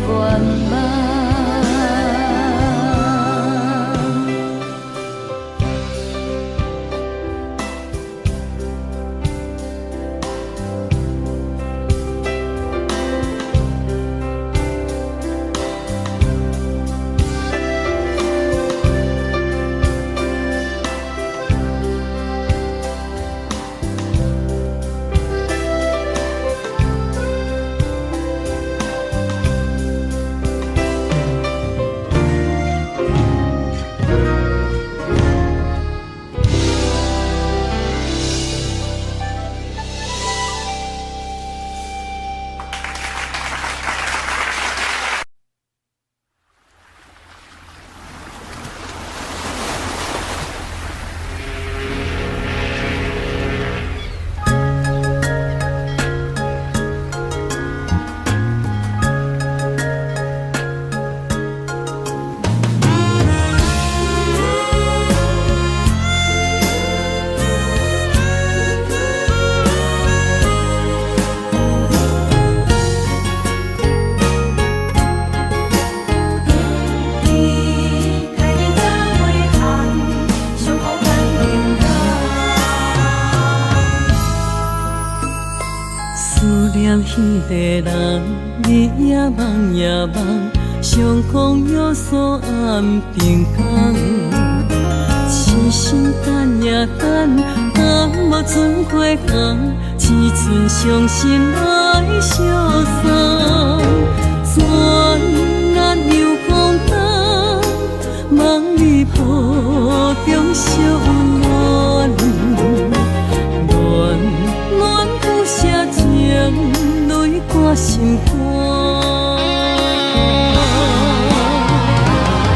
愿望。迄个人，日夜梦夜梦，相逢约锁暗平空。痴心等也等，等无船花红，只剩伤心来相送。转眼又风灯，梦里抱中惜温暖，暖暖不舍情。泪挂心肝，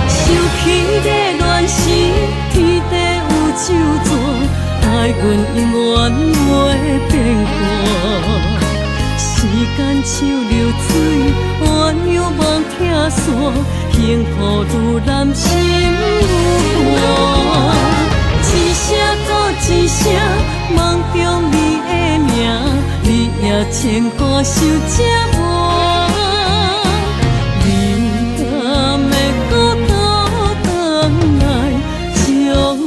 想起的恋时，天地有咒詛，待阮永远袂变卦。时间像流水，鸳鸯望听线，幸福愈难心愈寒。一声搁一声，梦中你的名。你也牵挂受折磨，你敢会搁倒转来，将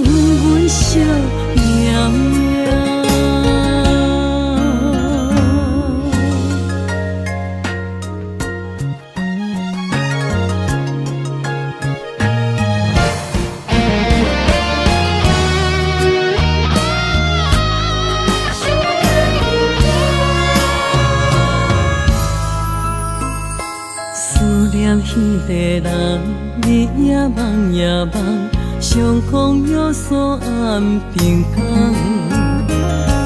阮惜命命。迄个人，日夜梦夜梦，相逢约锁暗平空。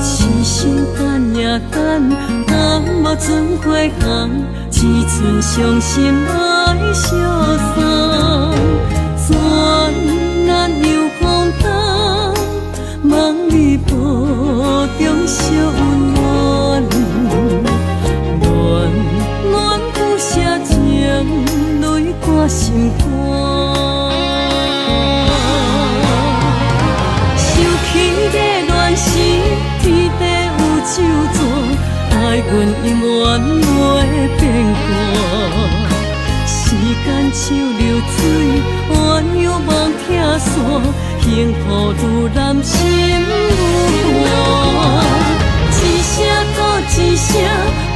痴心等也等，等无船花红，只剩伤心来相送。转眼又风灯，梦里抱中惜温暖，暖暖不舍情。泪挂心肝，想起的恋时，天地有咒詛，待阮永远袂变卦。时间像流水，鸳鸯望听线，幸福愈难心愈寒。一声搁一声，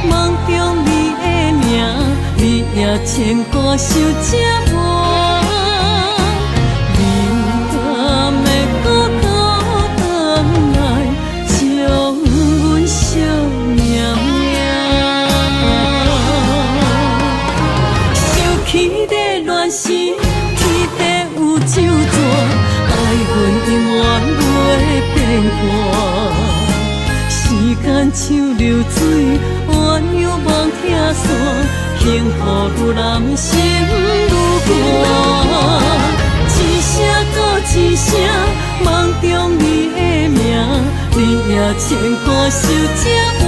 梦中你的名。你也牵挂受折磨，你敢会搁倒转来，将阮惜命命。想起的恋时，天地有咒詛，爱阮永远袂变卦。时间像流水，鸳鸯望听线。幸福愈难心愈寒，一声搁一声，梦中你的名，你也牵挂受折磨。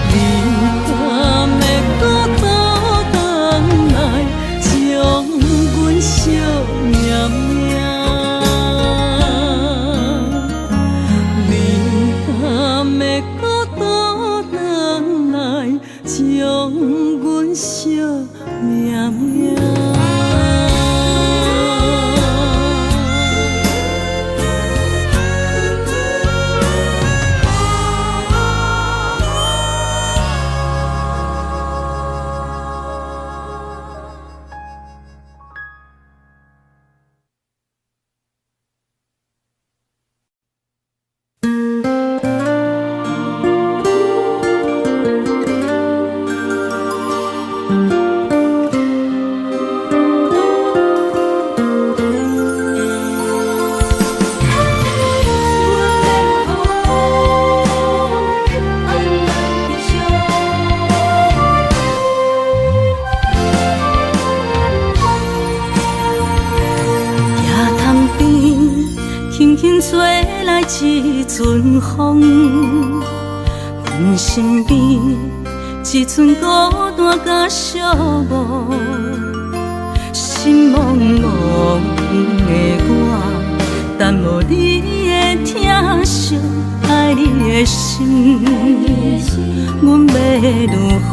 你敢会搁倒转来，将阮惜命命？你敢会搁倒转来？将阮阮惜命命。一阵风，阮身边一寸孤单甲寂寞，心茫茫的我，等无你的疼惜，爱你的心，阮要如何？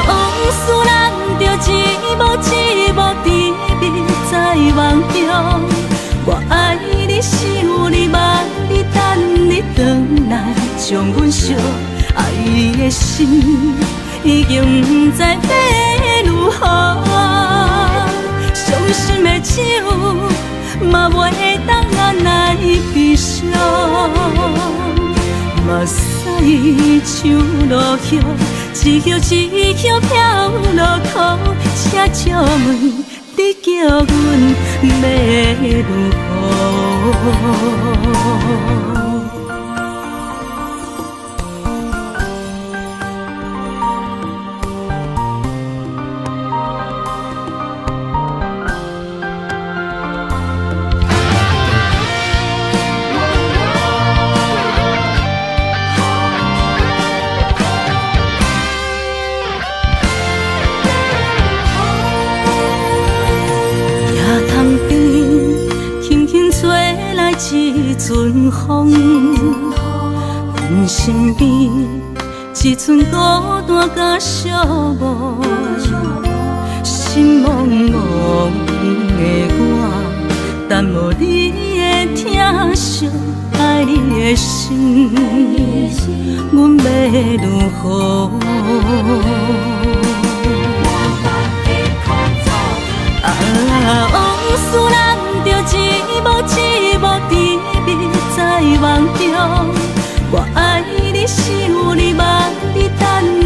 往事人着一幕一幕甜蜜在梦中，我爱你想你望你等你回来，将阮惜爱的心已经不知要如何。伤心的手嘛袂当按来悲伤，目屎像落雨。一叶一叶飘落土，请借问你叫阮要如何？一阵风，阮身边一寸孤单甲寂寞，心茫茫的我，等无你的疼惜，爱你的心，阮要如何？往事人着一幕一幕甜蜜在梦中，我爱你想你望你等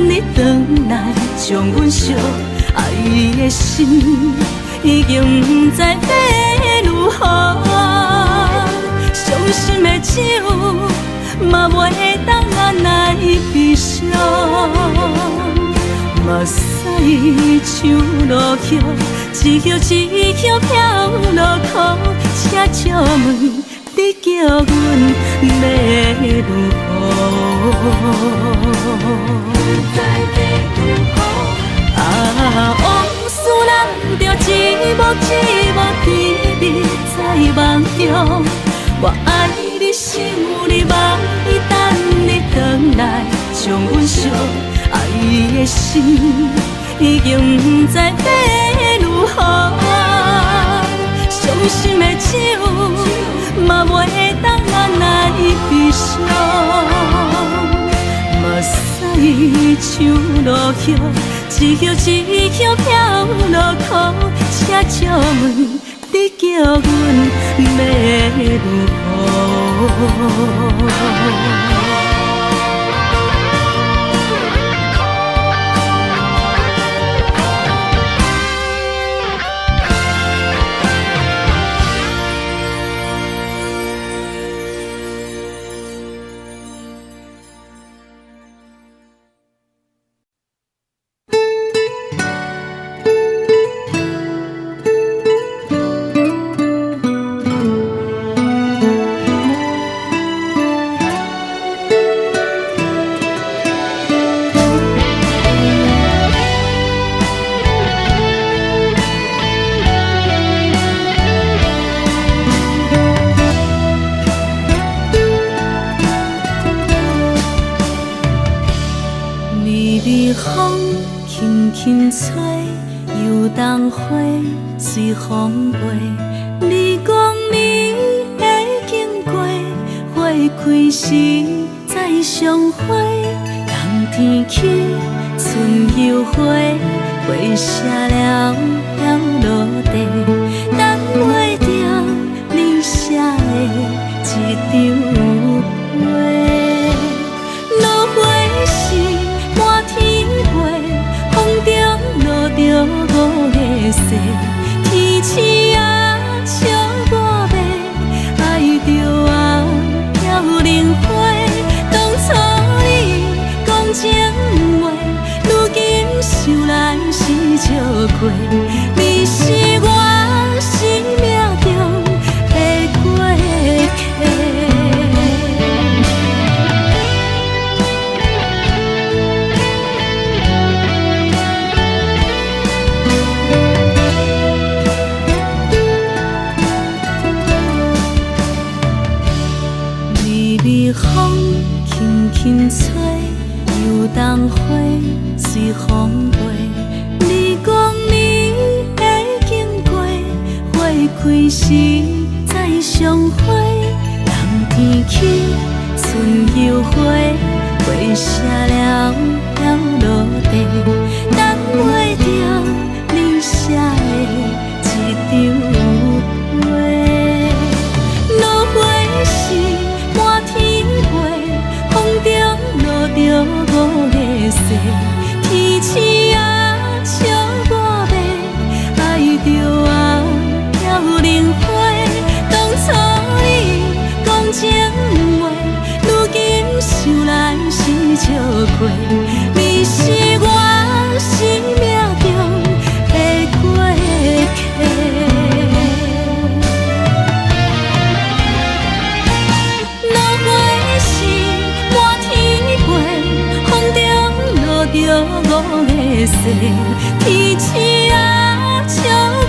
你回来，将阮惜爱的心已经不知要如何。伤心的手嘛袂当按来悲伤，目屎像落雨。一叶一叶飘落土，请借问你叫阮要如何？往事人着一幕一幕甜蜜在梦中，我爱你想你望你等你回来，将阮惜爱的心已经不知要如何？伤心的手嘛袂当按来悲伤，目屎像落雨，一叶一叶飘落土，请借问你叫阮要如何？微风轻轻吹，游动花随风飞。你讲你会经过，花开时再相会。冬天起，春又回，花谢了飘落地，等袂着你写的一张画。落花时满天飞，风中落着五个色，天星啊笑我迷，爱着我飘零花。当初你讲情话，如今想来是笑过，你是我生命中的过客。微风轻轻吹，游动花随风飞。你讲你会经过，花开时再相会。冬天起，春又回，花谢了飘落地，等袂着你写的一张画。落花时满天飞，风中落着五个色，天星啊笑我迷，爱着我飘零花。当初你讲情话，如今想来是笑过，你是我生命中的过客。着五个色，天星啊笑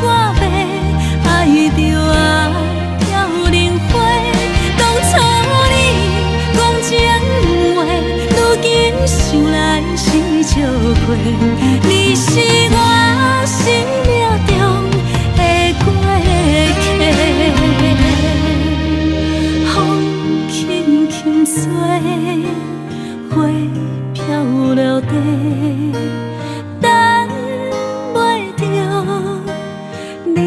我迷，爱着我飘零花。当初你讲情话，如今想来是笑过，你是我生命中的过客。风轻轻吹，花飘落地，等袂着你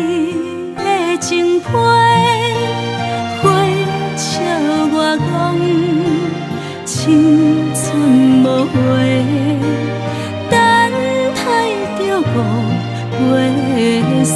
的情批。花笑我讲青春无悔，等待着五月色。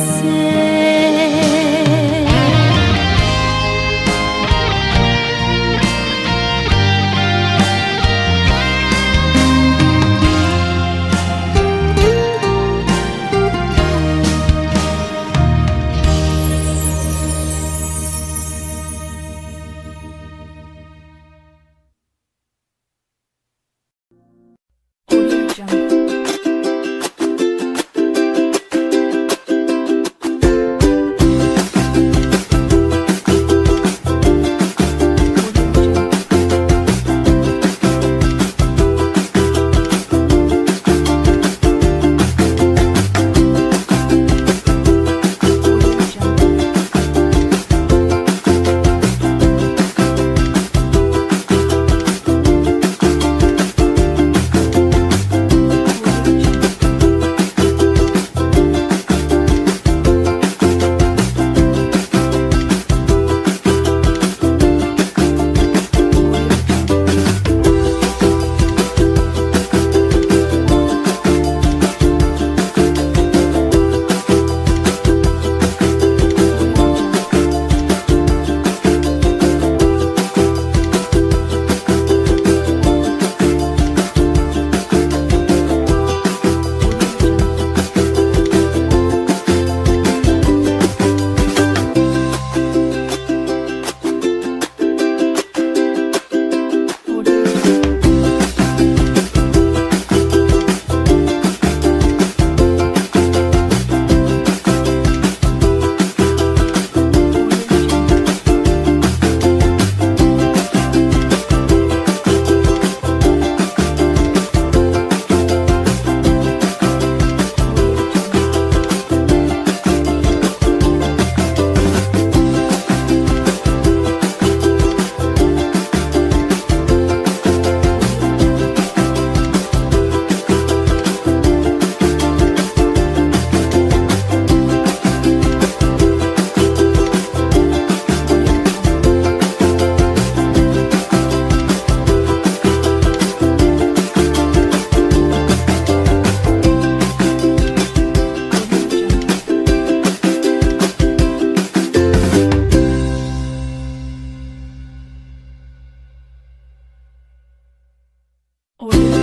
为